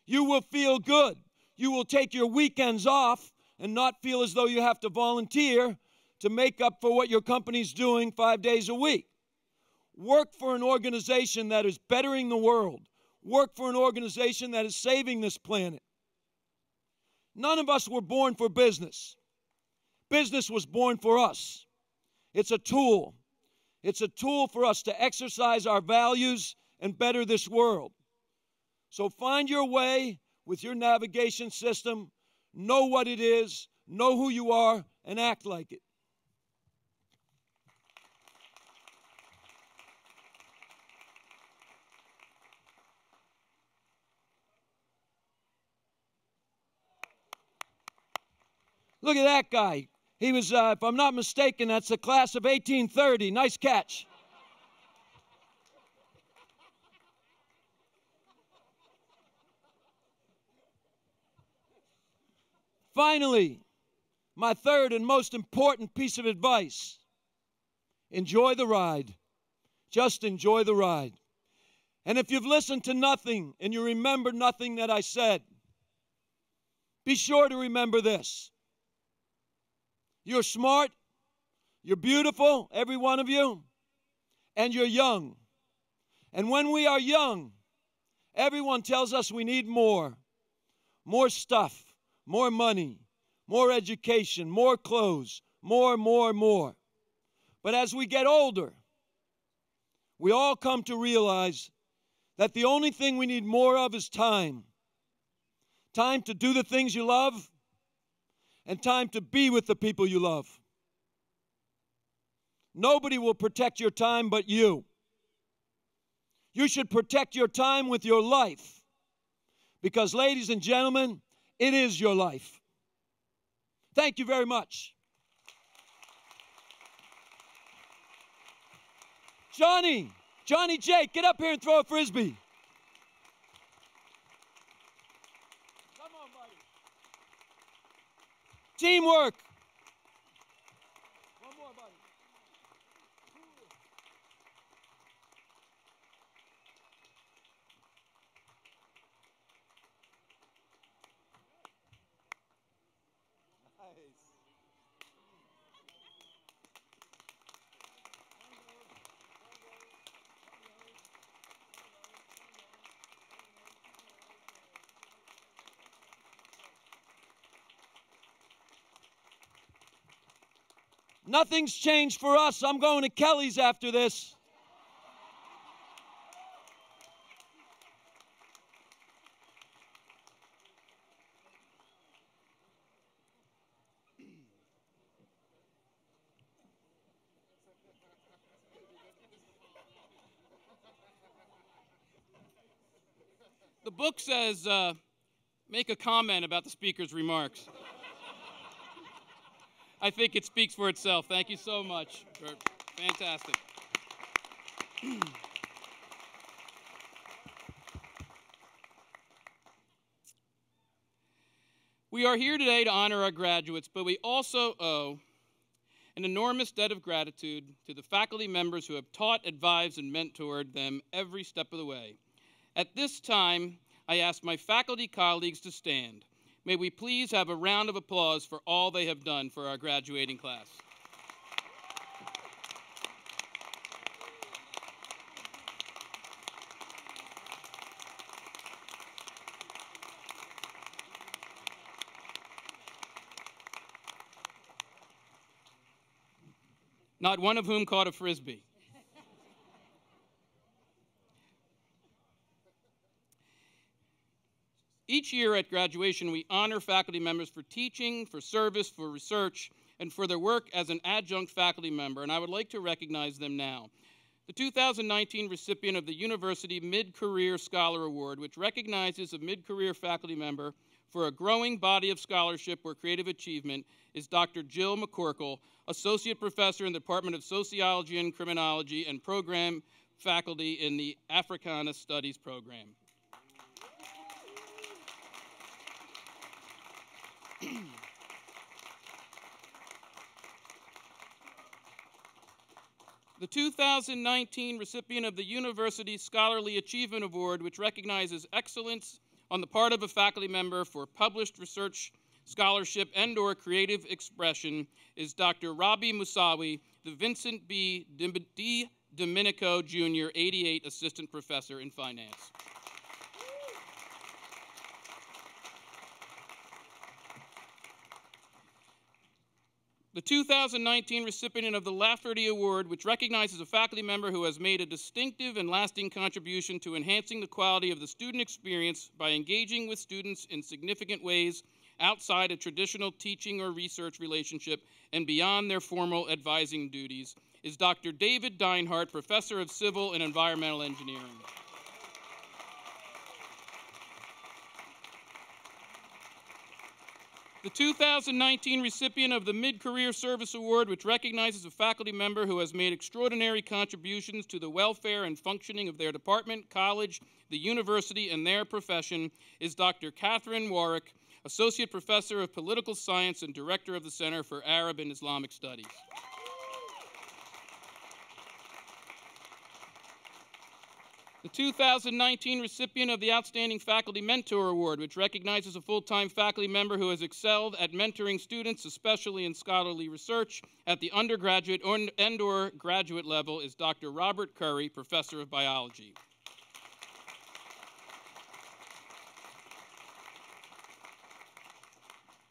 You will feel good. You will take your weekends off and not feel as though you have to volunteer to make up for what your company's doing 5 days a week. Work for an organization that is bettering the world. Work for an organization that is saving this planet. None of us were born for business. Business was born for us. It's a tool. It's a tool for us to exercise our values and better this world. So find your way with your navigation system. Know what it is, know who you are, and act like it. Look at that guy. He was, if I'm not mistaken, that's the class of 1830. Nice catch. Finally, my third and most important piece of advice: enjoy the ride. Just enjoy the ride. And if you've listened to nothing and you remember nothing that I said, be sure to remember this. You're smart, you're beautiful, every one of you, and you're young. And when we are young, everyone tells us we need more stuff, more money, more education, more clothes, more. But as we get older, we all come to realize that the only thing we need more of is time. Time to do the things you love, and time to be with the people you love. Nobody will protect your time but you. You should protect your time with your life, because, ladies and gentlemen, it is your life. Thank you very much. Johnny Jake, get up here and throw a Frisbee. Come on, buddy. Teamwork. One more, buddy. Nice. Nothing's changed for us. I'm going to Kelly's after this. The book says, make a comment about the speaker's remarks. I think it speaks for itself. Thank you so much, Burt. Fantastic. We are here today to honor our graduates, but we also owe an enormous debt of gratitude to the faculty members who have taught, advised, and mentored them every step of the way. At this time, I ask my faculty colleagues to stand. May we please have a round of applause for all they have done for our graduating class. Not one of whom caught a Frisbee. Each year at graduation, we honor faculty members for teaching, for service, for research, and for their work as an adjunct faculty member, and I would like to recognize them now. The 2019 recipient of the University Mid-Career Scholar Award, which recognizes a mid-career faculty member for a growing body of scholarship or creative achievement, is Dr. Jill McCorkle, Associate Professor in the Department of Sociology and Criminology and Program Faculty in the Africana Studies Program. The 2019 recipient of the University Scholarly Achievement Award, which recognizes excellence on the part of a faculty member for published research, scholarship, and/or creative expression, is Dr. Rabi Musawi, the Vincent B. Domenico Jr. 88 Assistant Professor in Finance. The 2019 recipient of the Lafferty Award, which recognizes a faculty member who has made a distinctive and lasting contribution to enhancing the quality of the student experience by engaging with students in significant ways outside a traditional teaching or research relationship and beyond their formal advising duties, is Dr. David Deinhardt, Professor of Civil and Environmental Engineering. The 2019 recipient of the Mid-Career Service Award, which recognizes a faculty member who has made extraordinary contributions to the welfare and functioning of their department, college, the university, and their profession, is Dr. Catherine Warwick, Associate Professor of Political Science and Director of the Center for Arab and Islamic Studies. The 2019 recipient of the Outstanding Faculty Mentor Award, which recognizes a full-time faculty member who has excelled at mentoring students, especially in scholarly research, at the undergraduate and/or graduate level, is Dr. Robert Curry, Professor of Biology.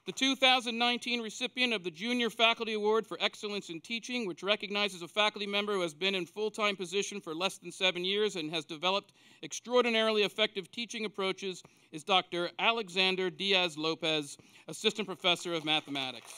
The 2019 recipient of the Junior Faculty Award for Excellence in Teaching, which recognizes a faculty member who has been in full-time position for less than 7 years and has developed extraordinarily effective teaching approaches, is Dr. Alexander Diaz-Lopez, Assistant Professor of Mathematics.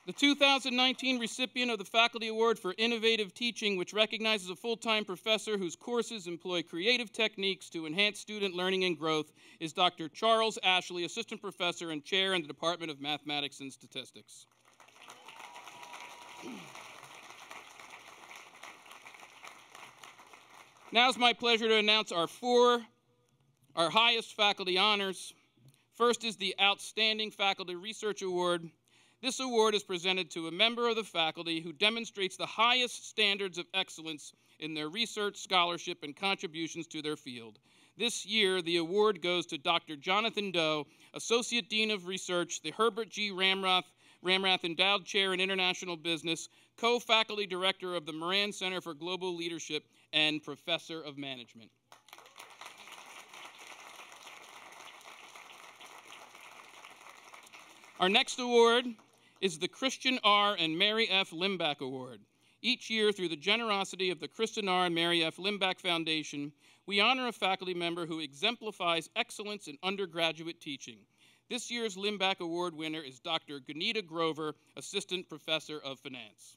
The 2019 recipient of the Faculty Award for Innovative Teaching, which recognizes a full-time professor whose courses employ creative techniques to enhance student learning and growth, is Dr. Charles Ashley, Assistant Professor and Chair in the Department of Mathematics and Statistics. Now it's my pleasure to announce our highest faculty honors. First is the Outstanding Faculty Research Award. This award is presented to a member of the faculty who demonstrates the highest standards of excellence in their research, scholarship, and contributions to their field. This year, the award goes to Dr. Jonathan Doe, Associate Dean of Research, the Herbert G. Ramrath Endowed Chair in International Business, Co-Faculty Director of the Moran Center for Global Leadership, and Professor of Management. Our next award is the Christian R. and Mary F. Limbach Award. Each year, through the generosity of the Christian R. and Mary F. Limbach Foundation, we honor a faculty member who exemplifies excellence in undergraduate teaching. This year's Limbach Award winner is Dr. Gunita Grover, Assistant Professor of Finance.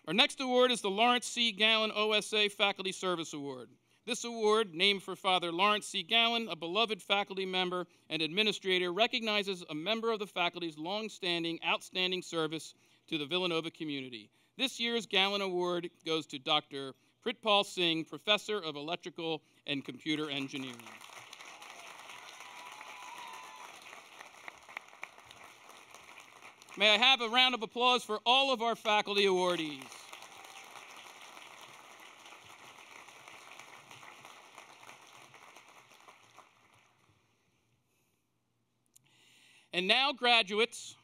Our next award is the Lawrence C. Gallen OSA Faculty Service Award. This award, named for Father Lawrence C. Gallen, a beloved faculty member and administrator, recognizes a member of the faculty's long-standing, outstanding service to the Villanova community. This year's Gallen Award goes to Dr. Pritpal Singh, Professor of Electrical and Computer Engineering. May I have a round of applause for all of our faculty awardees. And now, graduates,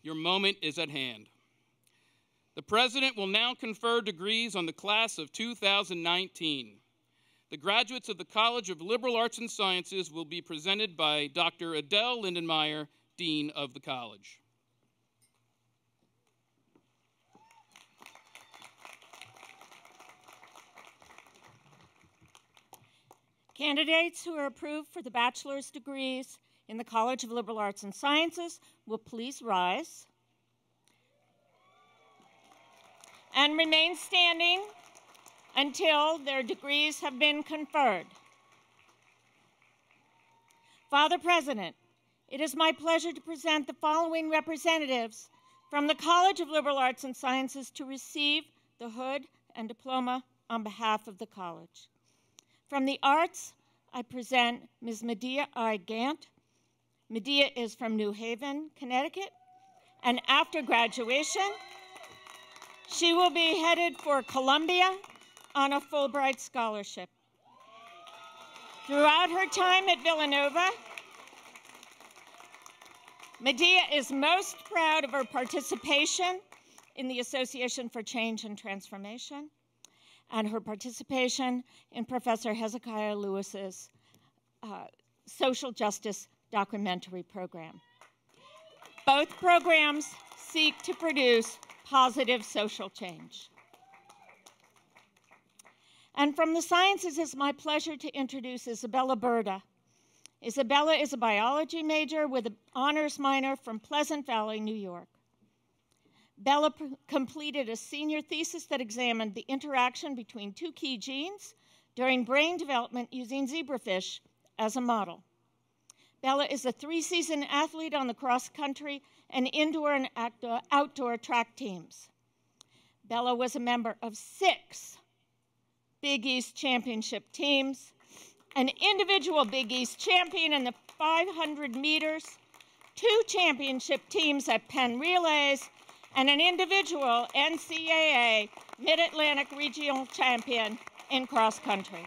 your moment is at hand. The President will now confer degrees on the class of 2019. The graduates of the College of Liberal Arts and Sciences will be presented by Dr. Adele Lindenmeyer, Dean of the College. Candidates who are approved for the bachelor's degrees in the College of Liberal Arts and Sciences will please rise and remain standing until their degrees have been conferred. Father President, it is my pleasure to present the following representatives from the College of Liberal Arts and Sciences to receive the hood and diploma on behalf of the college. From the arts, I present Ms. Medea I. Gant. Medea is from New Haven, Connecticut, and after graduation, she will be headed for Columbia on a Fulbright scholarship. Throughout her time at Villanova, Medea is most proud of her participation in the Association for Change and Transformation and her participation in Professor Hezekiah Lewis's social justice documentary program. Both programs seek to produce positive social change. And from the sciences, it's my pleasure to introduce Isabella Berta. Isabella is a biology major with an honors minor from Pleasant Valley, New York. Bella completed a senior thesis that examined the interaction between two key genes during brain development using zebrafish as a model. Bella is a 3-season athlete on the cross-country and indoor and outdoor track teams. Bella was a member of 6 Big East Championship teams, an individual Big East champion in the 500 meters, 2 championship teams at Penn Relays, and an individual NCAA Mid-Atlantic Regional Champion in cross-country.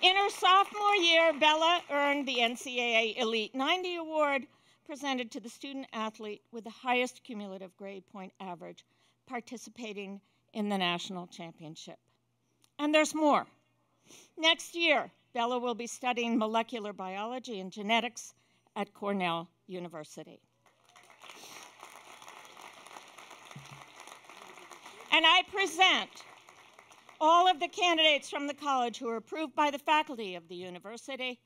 In her sophomore year, Bella earned the NCAA Elite 90 Award, presented to the student athlete with the highest cumulative grade point average participating in the national championship. And there's more. Next year, Bella will be studying molecular biology and genetics at Cornell University. And I present all of the candidates from the college who are approved by the faculty of the university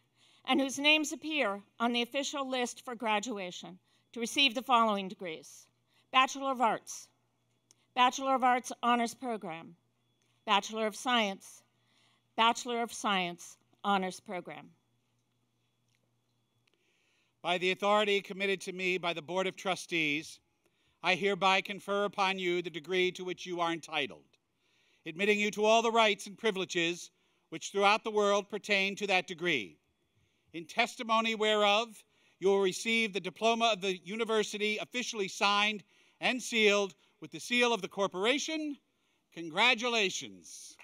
and whose names appear on the official list for graduation to receive the following degrees: Bachelor of Arts, Bachelor of Arts Honors Program, Bachelor of Science, Bachelor of Science Honors Program. By the authority committed to me by the Board of Trustees, I hereby confer upon you the degree to which you are entitled, admitting you to all the rights and privileges which throughout the world pertain to that degree. In testimony whereof, you will receive the diploma of the university officially signed and sealed with the seal of the corporation. Congratulations.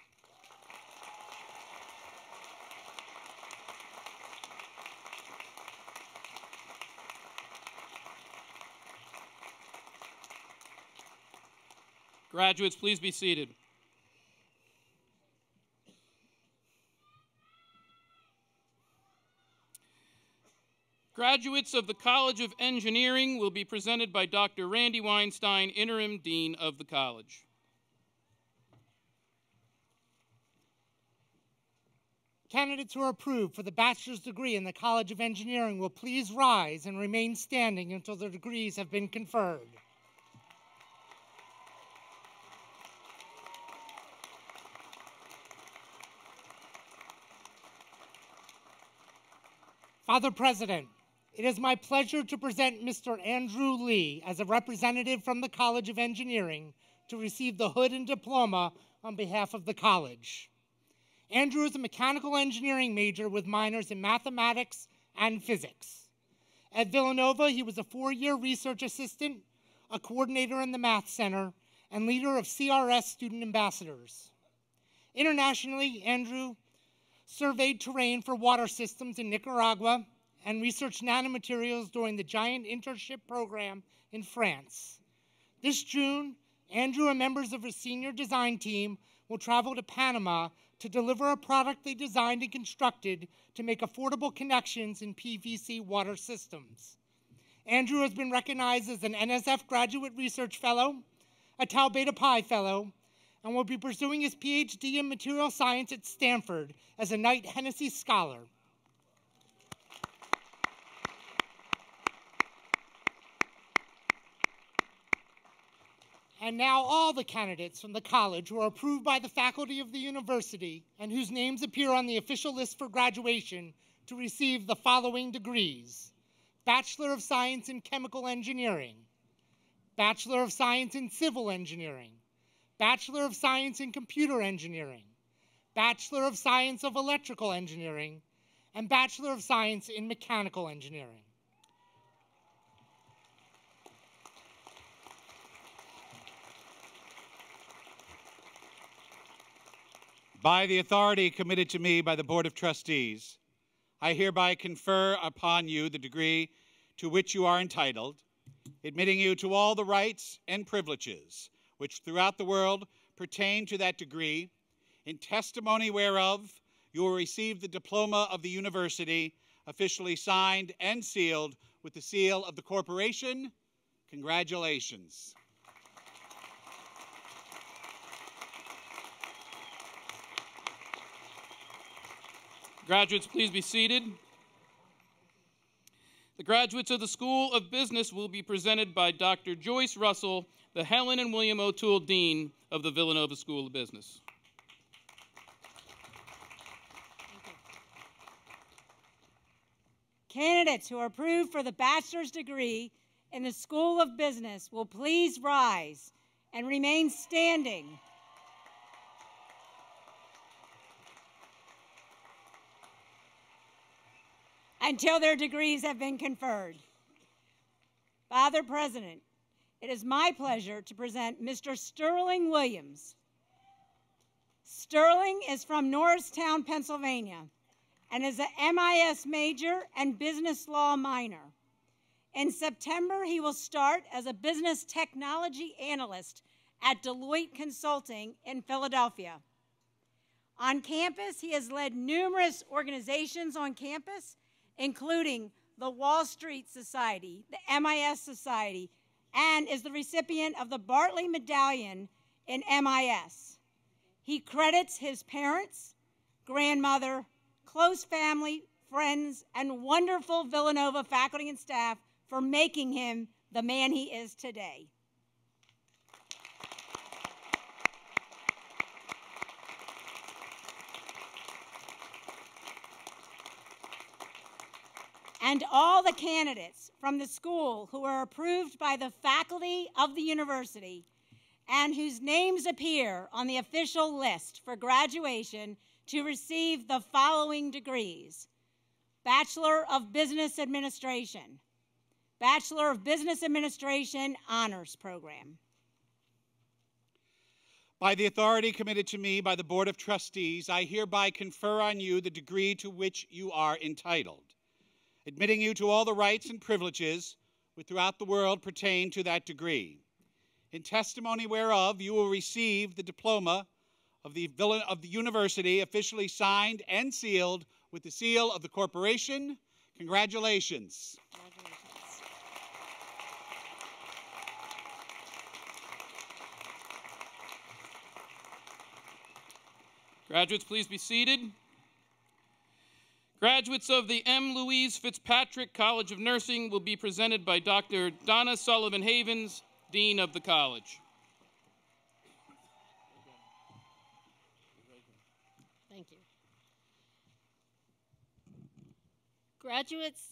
Graduates, please be seated. Graduates of the College of Engineering will be presented by Dr. Randy Weinstein, Interim Dean of the college. Candidates who are approved for the bachelor's degree in the College of Engineering will please rise and remain standing until their degrees have been conferred. Father President, it is my pleasure to present Mr. Andrew Lee as a representative from the College of Engineering to receive the hood and diploma on behalf of the college. Andrew is a mechanical engineering major with minors in mathematics and physics. At Villanova, he was a 4-year research assistant, a coordinator in the Math Center, and leader of CRS student ambassadors. Internationally, Andrew surveyed terrain for water systems in Nicaragua and researched nanomaterials during the Giant Internship Program in France. This June, Andrew and members of his senior design team will travel to Panama to deliver a product they designed and constructed to make affordable connections in PVC water systems. Andrew has been recognized as an NSF Graduate Research Fellow, a Tau Beta Pi Fellow, and will be pursuing his PhD in material science at Stanford as a Knight Hennessy Scholar. And now all the candidates from the college who are approved by the faculty of the university and whose names appear on the official list for graduation to receive the following degrees: Bachelor of Science in Chemical Engineering, Bachelor of Science in Civil Engineering, Bachelor of Science in Computer Engineering, Bachelor of Science of Electrical Engineering, and Bachelor of Science in Mechanical Engineering. By the authority committed to me by the Board of Trustees, I hereby confer upon you the degree to which you are entitled, admitting you to all the rights and privileges which throughout the world pertain to that degree, in testimony whereof you will receive the diploma of the university, officially signed and sealed with the seal of the corporation. Congratulations. Graduates, please be seated. The graduates of the School of Business will be presented by Dr. Joyce Russell, the Helen and William O'Toole Dean of the Villanova School of Business. Candidates who are approved for the bachelor's degree in the School of Business will please rise and remain standing. Until their degrees have been conferred. Father President, it is my pleasure to present Mr. Sterling Williams. Sterling is from Norristown, Pennsylvania, and is a MIS major and business law minor. In September, he will start as a business technology analyst at Deloitte Consulting in Philadelphia. On campus, he has led numerous organizations on campus, including the Wall Street Society, the MIS Society, and is the recipient of the Bartley Medallion in MIS. He credits his parents, grandmother, close family, friends, and wonderful Villanova faculty and staff for making him the man he is today. And all the candidates from the school who are approved by the faculty of the university and whose names appear on the official list for graduation to receive the following degrees: Bachelor of Business Administration, Bachelor of Business Administration Honors Program. By the authority committed to me by the Board of Trustees, I hereby confer on you the degree to which you are entitled, admitting you to all the rights and privileges which throughout the world pertain to that degree. In testimony whereof, you will receive the diploma of the university, officially signed and sealed with the seal of the corporation. Congratulations. Graduates, please be seated. Graduates of the M. Louise Fitzpatrick College of Nursing will be presented by Dr. Donna Sullivan Havens, Dean of the College. Thank you. Graduates,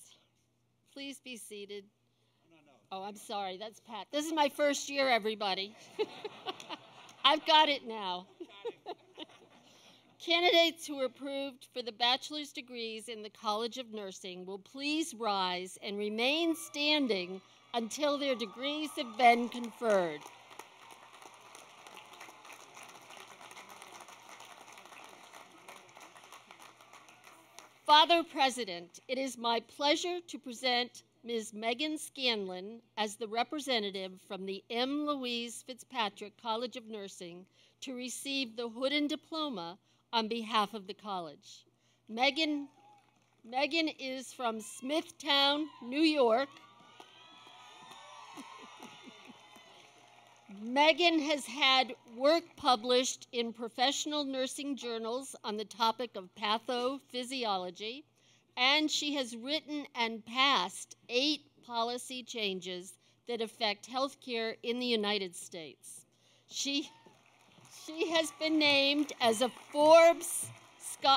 please be seated. Oh, I'm sorry, that's Pat. This is my first year, everybody. I've got it now. Candidates who are approved for the bachelor's degrees in the College of Nursing will please rise and remain standing until their degrees have been conferred. Father President, it is my pleasure to present Ms. Megan Scanlon as the representative from the M. Louise Fitzpatrick College of Nursing to receive the Hood Diploma on behalf of the college. Megan is from Smithtown, New York. Megan has had work published in professional nursing journals on the topic of pathophysiology, and she has written and passed 8 policy changes that affect healthcare in the United States. She has been named as a Forbes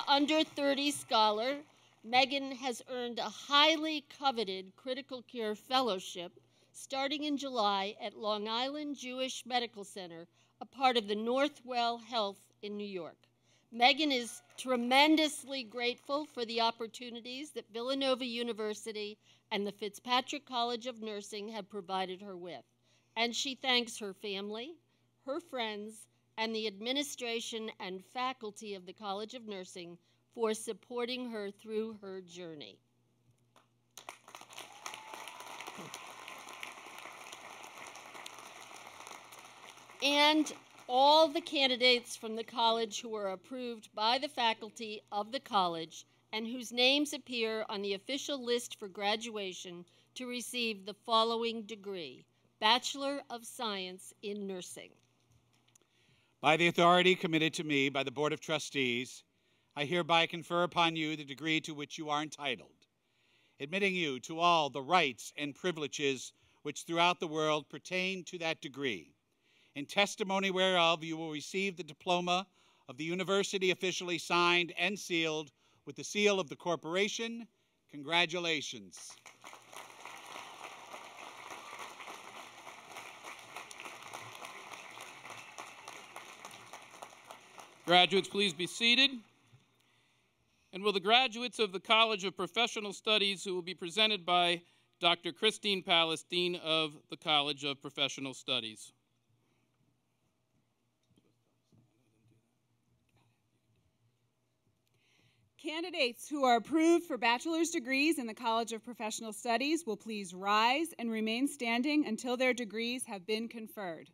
Under 30 Scholar. Megan has earned a highly coveted critical care fellowship starting in July at Long Island Jewish Medical Center, a part of the Northwell Health in New York. Megan is tremendously grateful for the opportunities that Villanova University and the Fitzpatrick College of Nursing have provided her with, and she thanks her family, her friends, and the administration and faculty of the College of Nursing for supporting her through her journey. And all the candidates from the college who are approved by the faculty of the college and whose names appear on the official list for graduation to receive the following degree: Bachelor of Science in Nursing. By the authority committed to me by the Board of Trustees, I hereby confer upon you the degree to which you are entitled, admitting you to all the rights and privileges which throughout the world pertain to that degree. In testimony whereof, you will receive the diploma of the university officially signed and sealed with the seal of the corporation. Congratulations. Graduates, please be seated. And will the graduates of the College of Professional Studies, who will be presented by Dr. Christine Pallas, Dean of the College of Professional Studies. Candidates who are approved for bachelor's degrees in the College of Professional Studies will please rise and remain standing until their degrees have been conferred.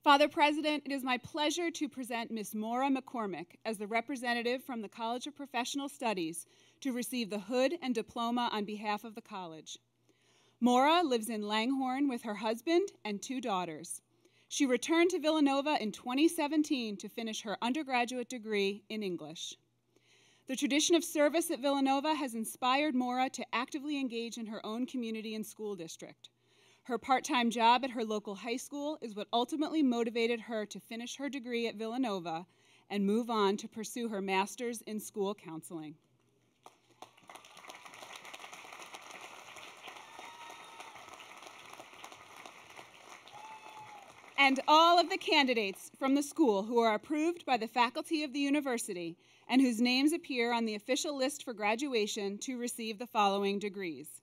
Father President, it is my pleasure to present Ms. Maura McCormick as the representative from the College of Professional Studies to receive the hood and diploma on behalf of the college. Maura lives in Langhorne with her husband and 2 daughters. She returned to Villanova in 2017 to finish her undergraduate degree in English. The tradition of service at Villanova has inspired Maura to actively engage in her own community and school district. Her part-time job at her local high school is what ultimately motivated her to finish her degree at Villanova and move on to pursue her master's in school counseling. And all of the candidates from the school who are approved by the faculty of the university and whose names appear on the official list for graduation to receive the following degrees: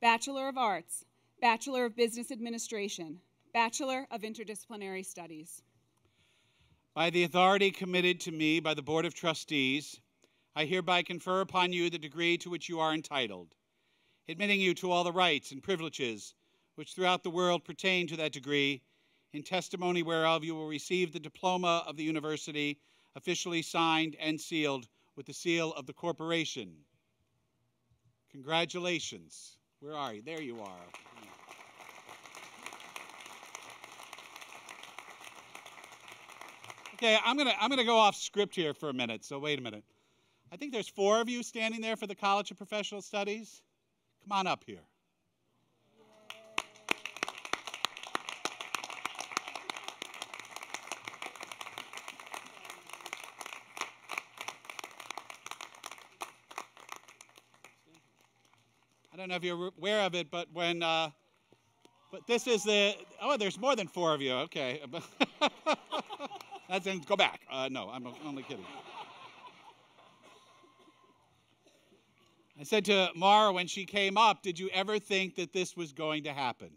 Bachelor of Arts, Bachelor of Business Administration, Bachelor of Interdisciplinary Studies. By the authority committed to me by the Board of Trustees, I hereby confer upon you the degree to which you are entitled, admitting you to all the rights and privileges which throughout the world pertain to that degree, in testimony whereof you will receive the diploma of the university, officially signed and sealed with the seal of the corporation. Congratulations. Where are you? There you are. Okay, I'm gonna go off script here for a minute, so wait a minute. I think there's 4 of you standing there for the College of Professional Studies. Come on up here. I don't know if you're aware of it, but when, but this is the, oh, there's more than 4 of you, okay. That's, go back. No, I'm only kidding. I said to Mara when she came up, did you ever think that this was going to happen?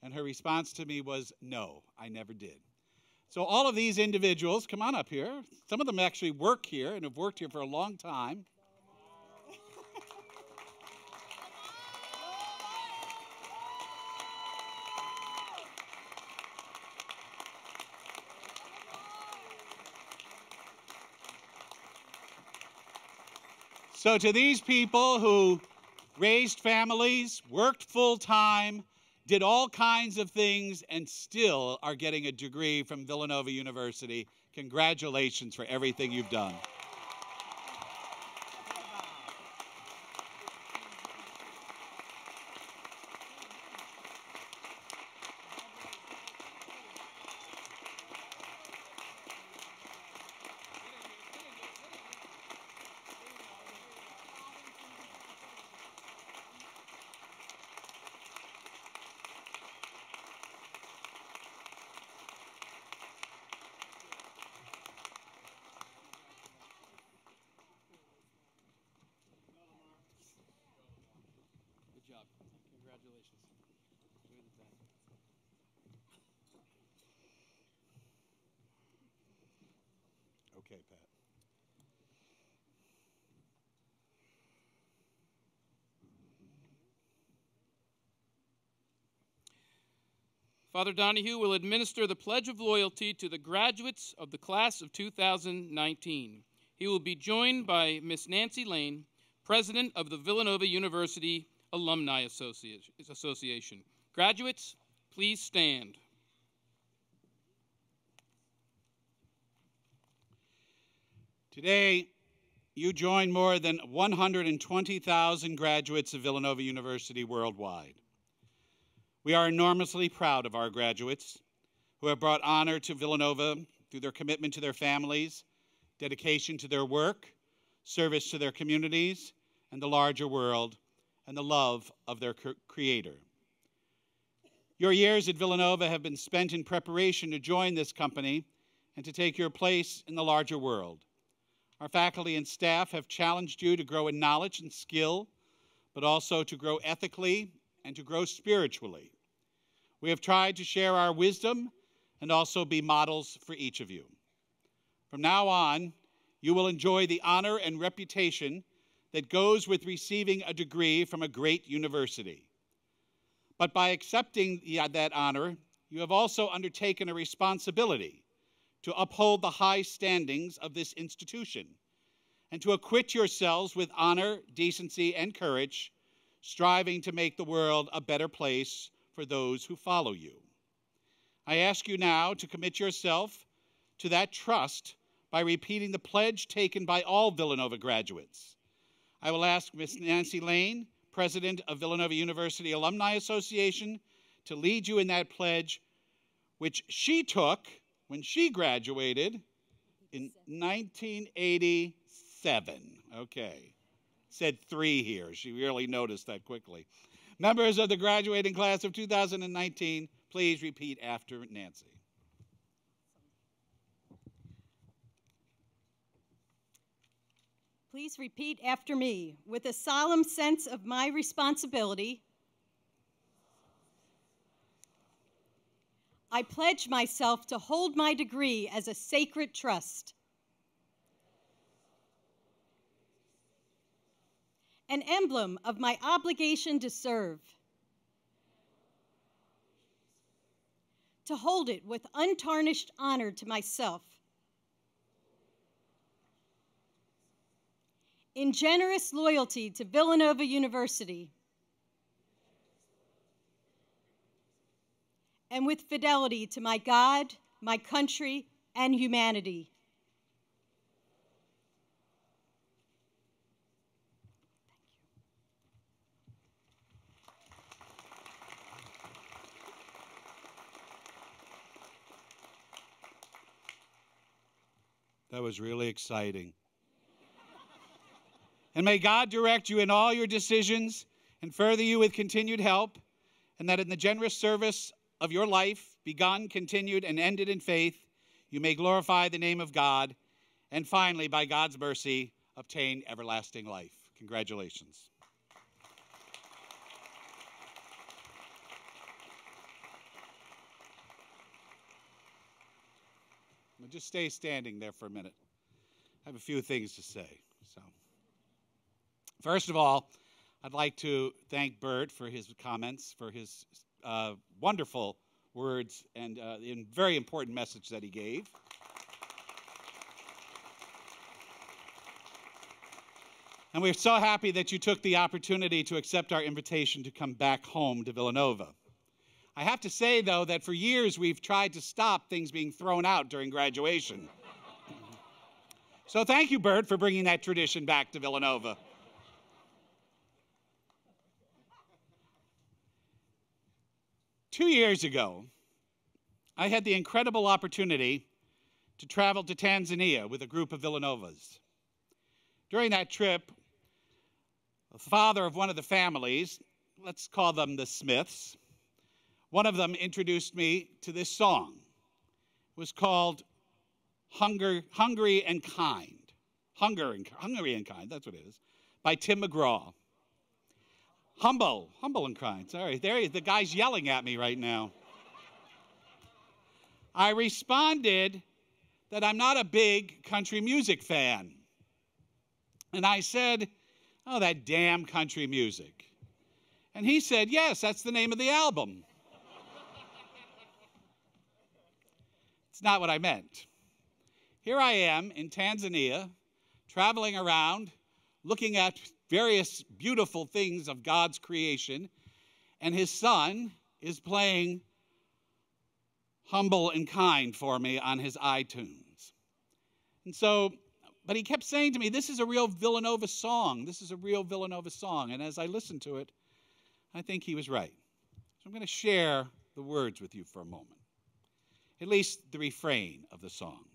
And her response to me was, no, I never did. So all of these individuals, come on up here. Some of them actually work here and have worked here for a long time. So to these people who raised families, worked full-time, did all kinds of things, and still are getting a degree from Villanova University, congratulations for everything you've done. Okay, Pat. Father Donahue will administer the Pledge of Loyalty to the graduates of the class of 2019. He will be joined by Miss Nancy Lane, President of the Villanova University Alumni Association. Graduates, please stand. Today, you join more than 120,000 graduates of Villanova University worldwide. We are enormously proud of our graduates who have brought honor to Villanova through their commitment to their families, dedication to their work, service to their communities, and the larger world and the love of their creator. Your years at Villanova have been spent in preparation to join this company and to take your place in the larger world. Our faculty and staff have challenged you to grow in knowledge and skill, but also to grow ethically and to grow spiritually. We have tried to share our wisdom and also be models for each of you. From now on, you will enjoy the honor and reputation that goes with receiving a degree from a great university. But by accepting that honor, you have also undertaken a responsibility to uphold the high standings of this institution and to acquit yourselves with honor, decency, and courage, striving to make the world a better place for those who follow you. I ask you now to commit yourself to that trust by repeating the pledge taken by all Villanova graduates. I will ask Ms. Nancy Lane, President of Villanova University Alumni Association, to lead you in that pledge, which she took when she graduated in 1987. Okay. Said 3 here. She really noticed that quickly. Members of the graduating class of 2019, please repeat after Nancy. Please repeat after me. With a solemn sense of my responsibility, I pledge myself to hold my degree as a sacred trust, an emblem of my obligation to serve, to hold it with untarnished honor to myself, in generous loyalty to Villanova University, and with fidelity to my God, my country, and humanity. That was really exciting. And may God direct you in all your decisions and further you with continued help, and that in the generous service of your life, begun, continued, and ended in faith, you may glorify the name of God, and finally, by God's mercy, obtain everlasting life. Congratulations. Just stay standing there for a minute. I have a few things to say. First of all, I'd like to thank Burt for his comments, for his wonderful words and very important message that he gave. And we're so happy that you took the opportunity to accept our invitation to come back home to Villanova. I have to say, though, that for years we've tried to stop things being thrown out during graduation. So thank you, Burt, for bringing that tradition back to Villanova. Two years ago, I had the incredible opportunity to travel to Tanzania with a group of Villanovas. During that trip, the father of one of the families, let's call them the Smiths, one of them introduced me to this song. It was called Hungry and Kind. Hungry and Kind, that's what it is, by Tim McGraw. Humble and kind. Sorry, the guy's yelling at me right now. I responded that I'm not a big country music fan. And I said, oh, that damn country music. And he said, yes, that's the name of the album. It's not what I meant. Here I am in Tanzania, traveling around, looking at various beautiful things of God's creation, and his son is playing Humble and Kind for me on his iTunes. And so, but he kept saying to me, this is a real Villanova song. This is a real Villanova song. And as I listened to it, I think he was right. So I'm going to share the words with you for a moment, at least the refrain of the song.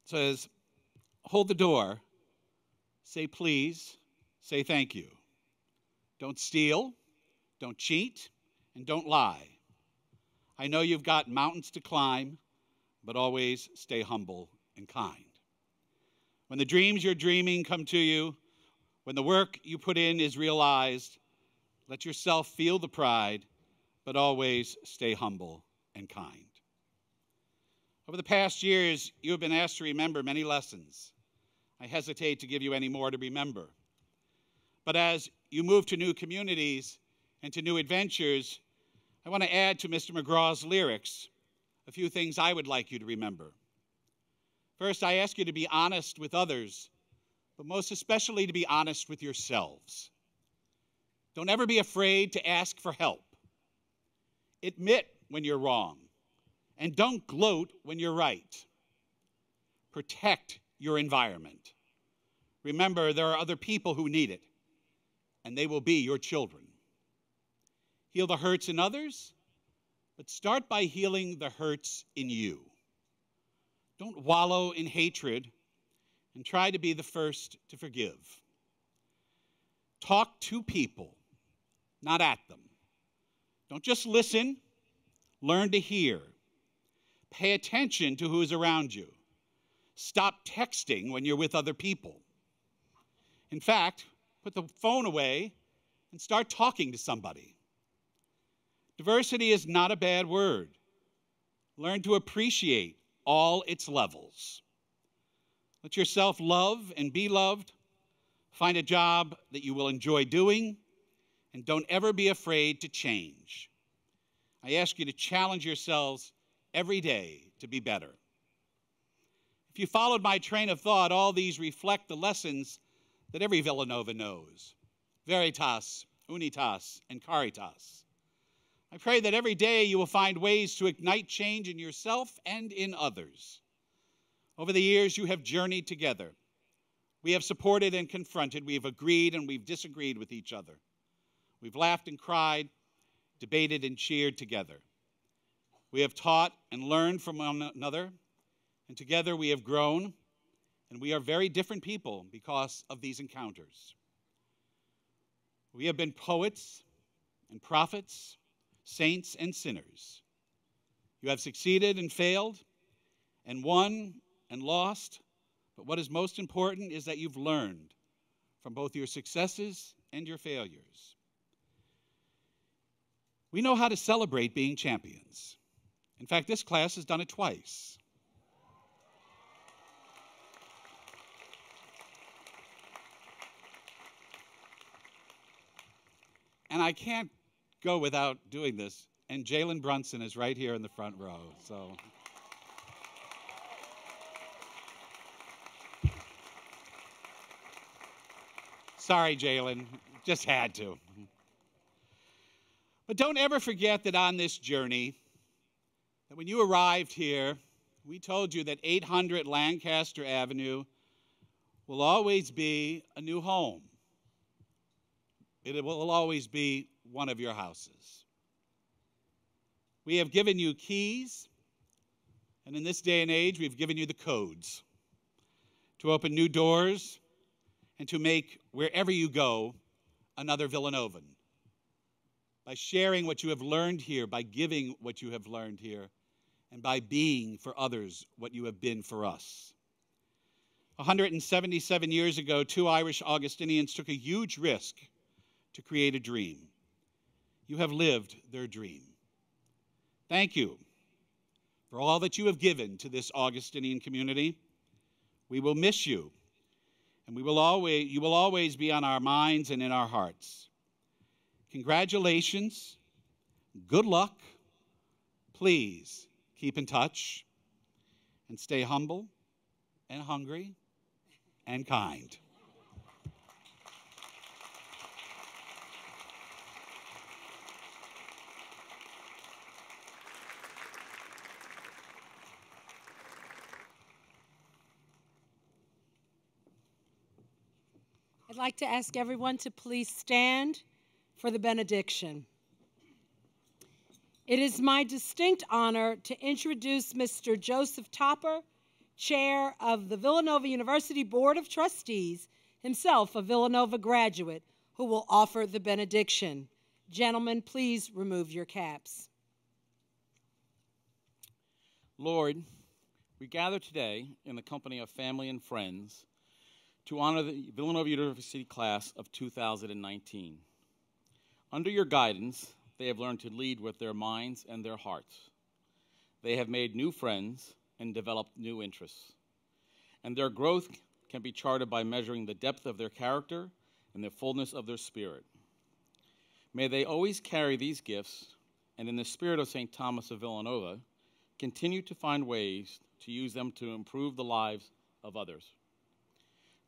It says, hold the door, say please, say thank you. Don't steal, don't cheat, and don't lie. I know you've got mountains to climb, but always stay humble and kind. When the dreams you're dreaming come to you, when the work you put in is realized, let yourself feel the pride, but always stay humble and kind. Over the past years, you have been asked to remember many lessons. I hesitate to give you any more to remember. But as you move to new communities and to new adventures, I want to add to Mr. McGraw's lyrics a few things I would like you to remember. First, I ask you to be honest with others, but most especially to be honest with yourselves. Don't ever be afraid to ask for help. Admit when you're wrong, and don't gloat when you're right. Protect your environment. Remember, there are other people who need it, and they will be your children. Heal the hurts in others, but start by healing the hurts in you. Don't wallow in hatred, and try to be the first to forgive. Talk to people, not at them. Don't just listen, learn to hear. Pay attention to who is around you. Stop texting when you're with other people. In fact, put the phone away and start talking to somebody. Diversity is not a bad word. Learn to appreciate all its levels. Let yourself love and be loved. Find a job that you will enjoy doing, and don't ever be afraid to change. I ask you to challenge yourselves every day to be better. If you followed my train of thought, all these reflect the lessons that every Villanova knows: veritas, unitas, and caritas. I pray that every day you will find ways to ignite change in yourself and in others. Over the years, you have journeyed together. We have supported and confronted. We have agreed and we've disagreed with each other. We've laughed and cried, debated and cheered together. We have taught and learned from one another, and together we have grown, and we are very different people because of these encounters. We have been poets and prophets, saints and sinners. You have succeeded and failed, and won and lost, but what is most important is that you've learned from both your successes and your failures. We know how to celebrate being champions. In fact, this class has done it twice. And I can't go without doing this, and Jalen Brunson is right here in the front row, so. Sorry, Jalen, just had to. But don't ever forget that on this journey, that when you arrived here, we told you that 800 Lancaster Avenue will always be a new home. It will always be one of your houses. We have given you keys, and in this day and age, we've given you the codes to open new doors and to make wherever you go another Villanovan. By sharing what you have learned here, by giving what you have learned here, and by being for others what you have been for us. 177 years ago, two Irish Augustinians took a huge risk to create a dream. You have lived their dream. Thank you for all that you have given to this Augustinian community. We will miss you, and you will always be on our minds and in our hearts. Congratulations, good luck, please keep in touch, and stay humble and hungry and kind. I'd like to ask everyone to please stand for the benediction. It is my distinct honor to introduce Mr. Joseph Topper, Chair of the Villanova University Board of Trustees, himself a Villanova graduate, who will offer the benediction. Gentlemen, please remove your caps. Lord, we gather today in the company of family and friends to honor the Villanova University class of 2019. Under your guidance, they have learned to lead with their minds and their hearts. They have made new friends and developed new interests. And their growth can be charted by measuring the depth of their character and the fullness of their spirit. May they always carry these gifts, and in the spirit of St. Thomas of Villanova, continue to find ways to use them to improve the lives of others.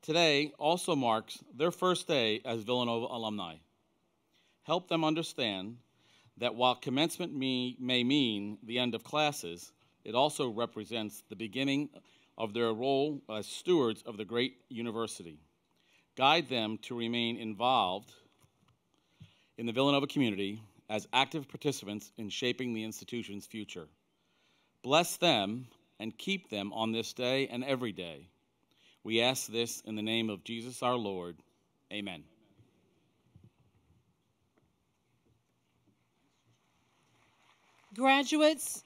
Today also marks their first day as Villanova alumni. Help them understand that while commencement may mean the end of classes, it also represents the beginning of their role as stewards of the great university. Guide them to remain involved in the Villanova community as active participants in shaping the institution's future. Bless them and keep them on this day and every day. We ask this in the name of Jesus our Lord. Amen. Graduates,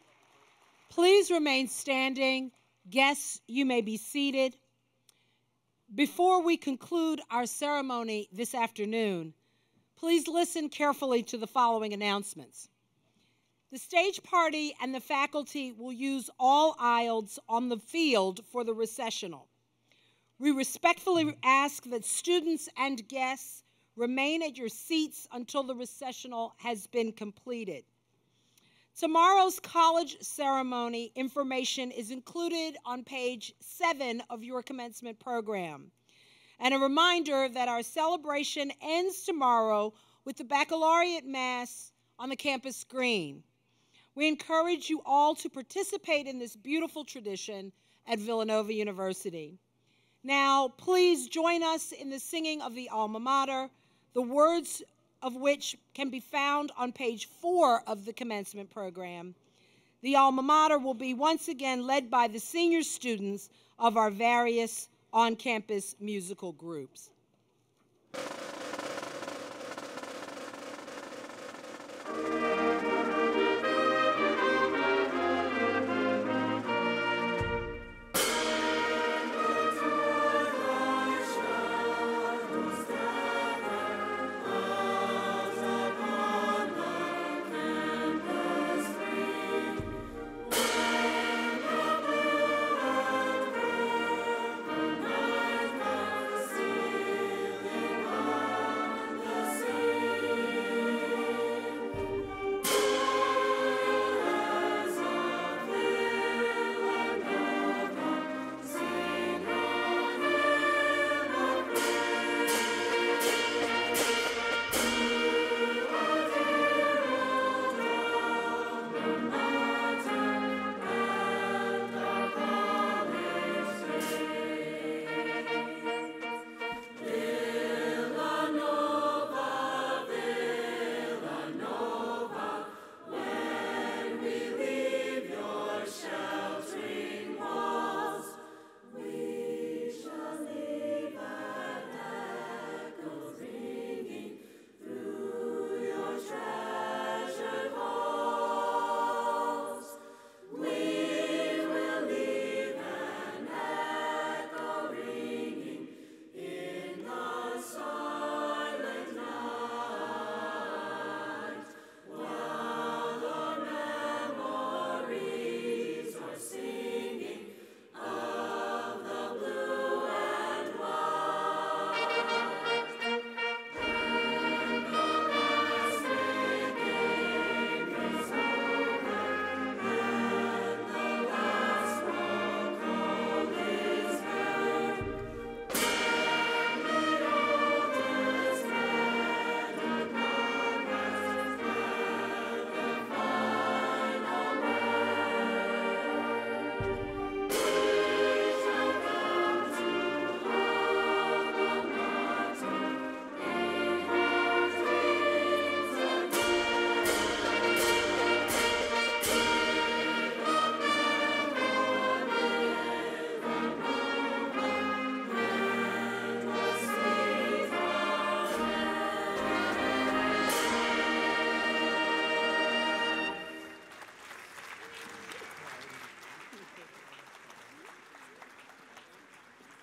please remain standing. Guests, you may be seated. Before we conclude our ceremony this afternoon, please listen carefully to the following announcements. The stage party and the faculty will use all aisles on the field for the recessional. We respectfully ask that students and guests remain at your seats until the recessional has been completed. Tomorrow's college ceremony information is included on page 7 of your commencement program. And a reminder that our celebration ends tomorrow with the baccalaureate mass on the campus green. We encourage you all to participate in this beautiful tradition at Villanova University. Now, please join us in the singing of the Alma Mater, the words of which can be found on page 4 of the commencement program. The Alma Mater will be once again led by the senior students of our various on-campus musical groups.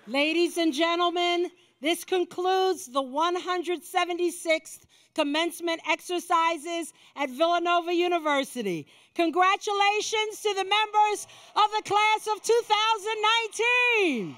Ladies and gentlemen, this concludes the 176th commencement exercises at Villanova University. Congratulations to the members of the class of 2019.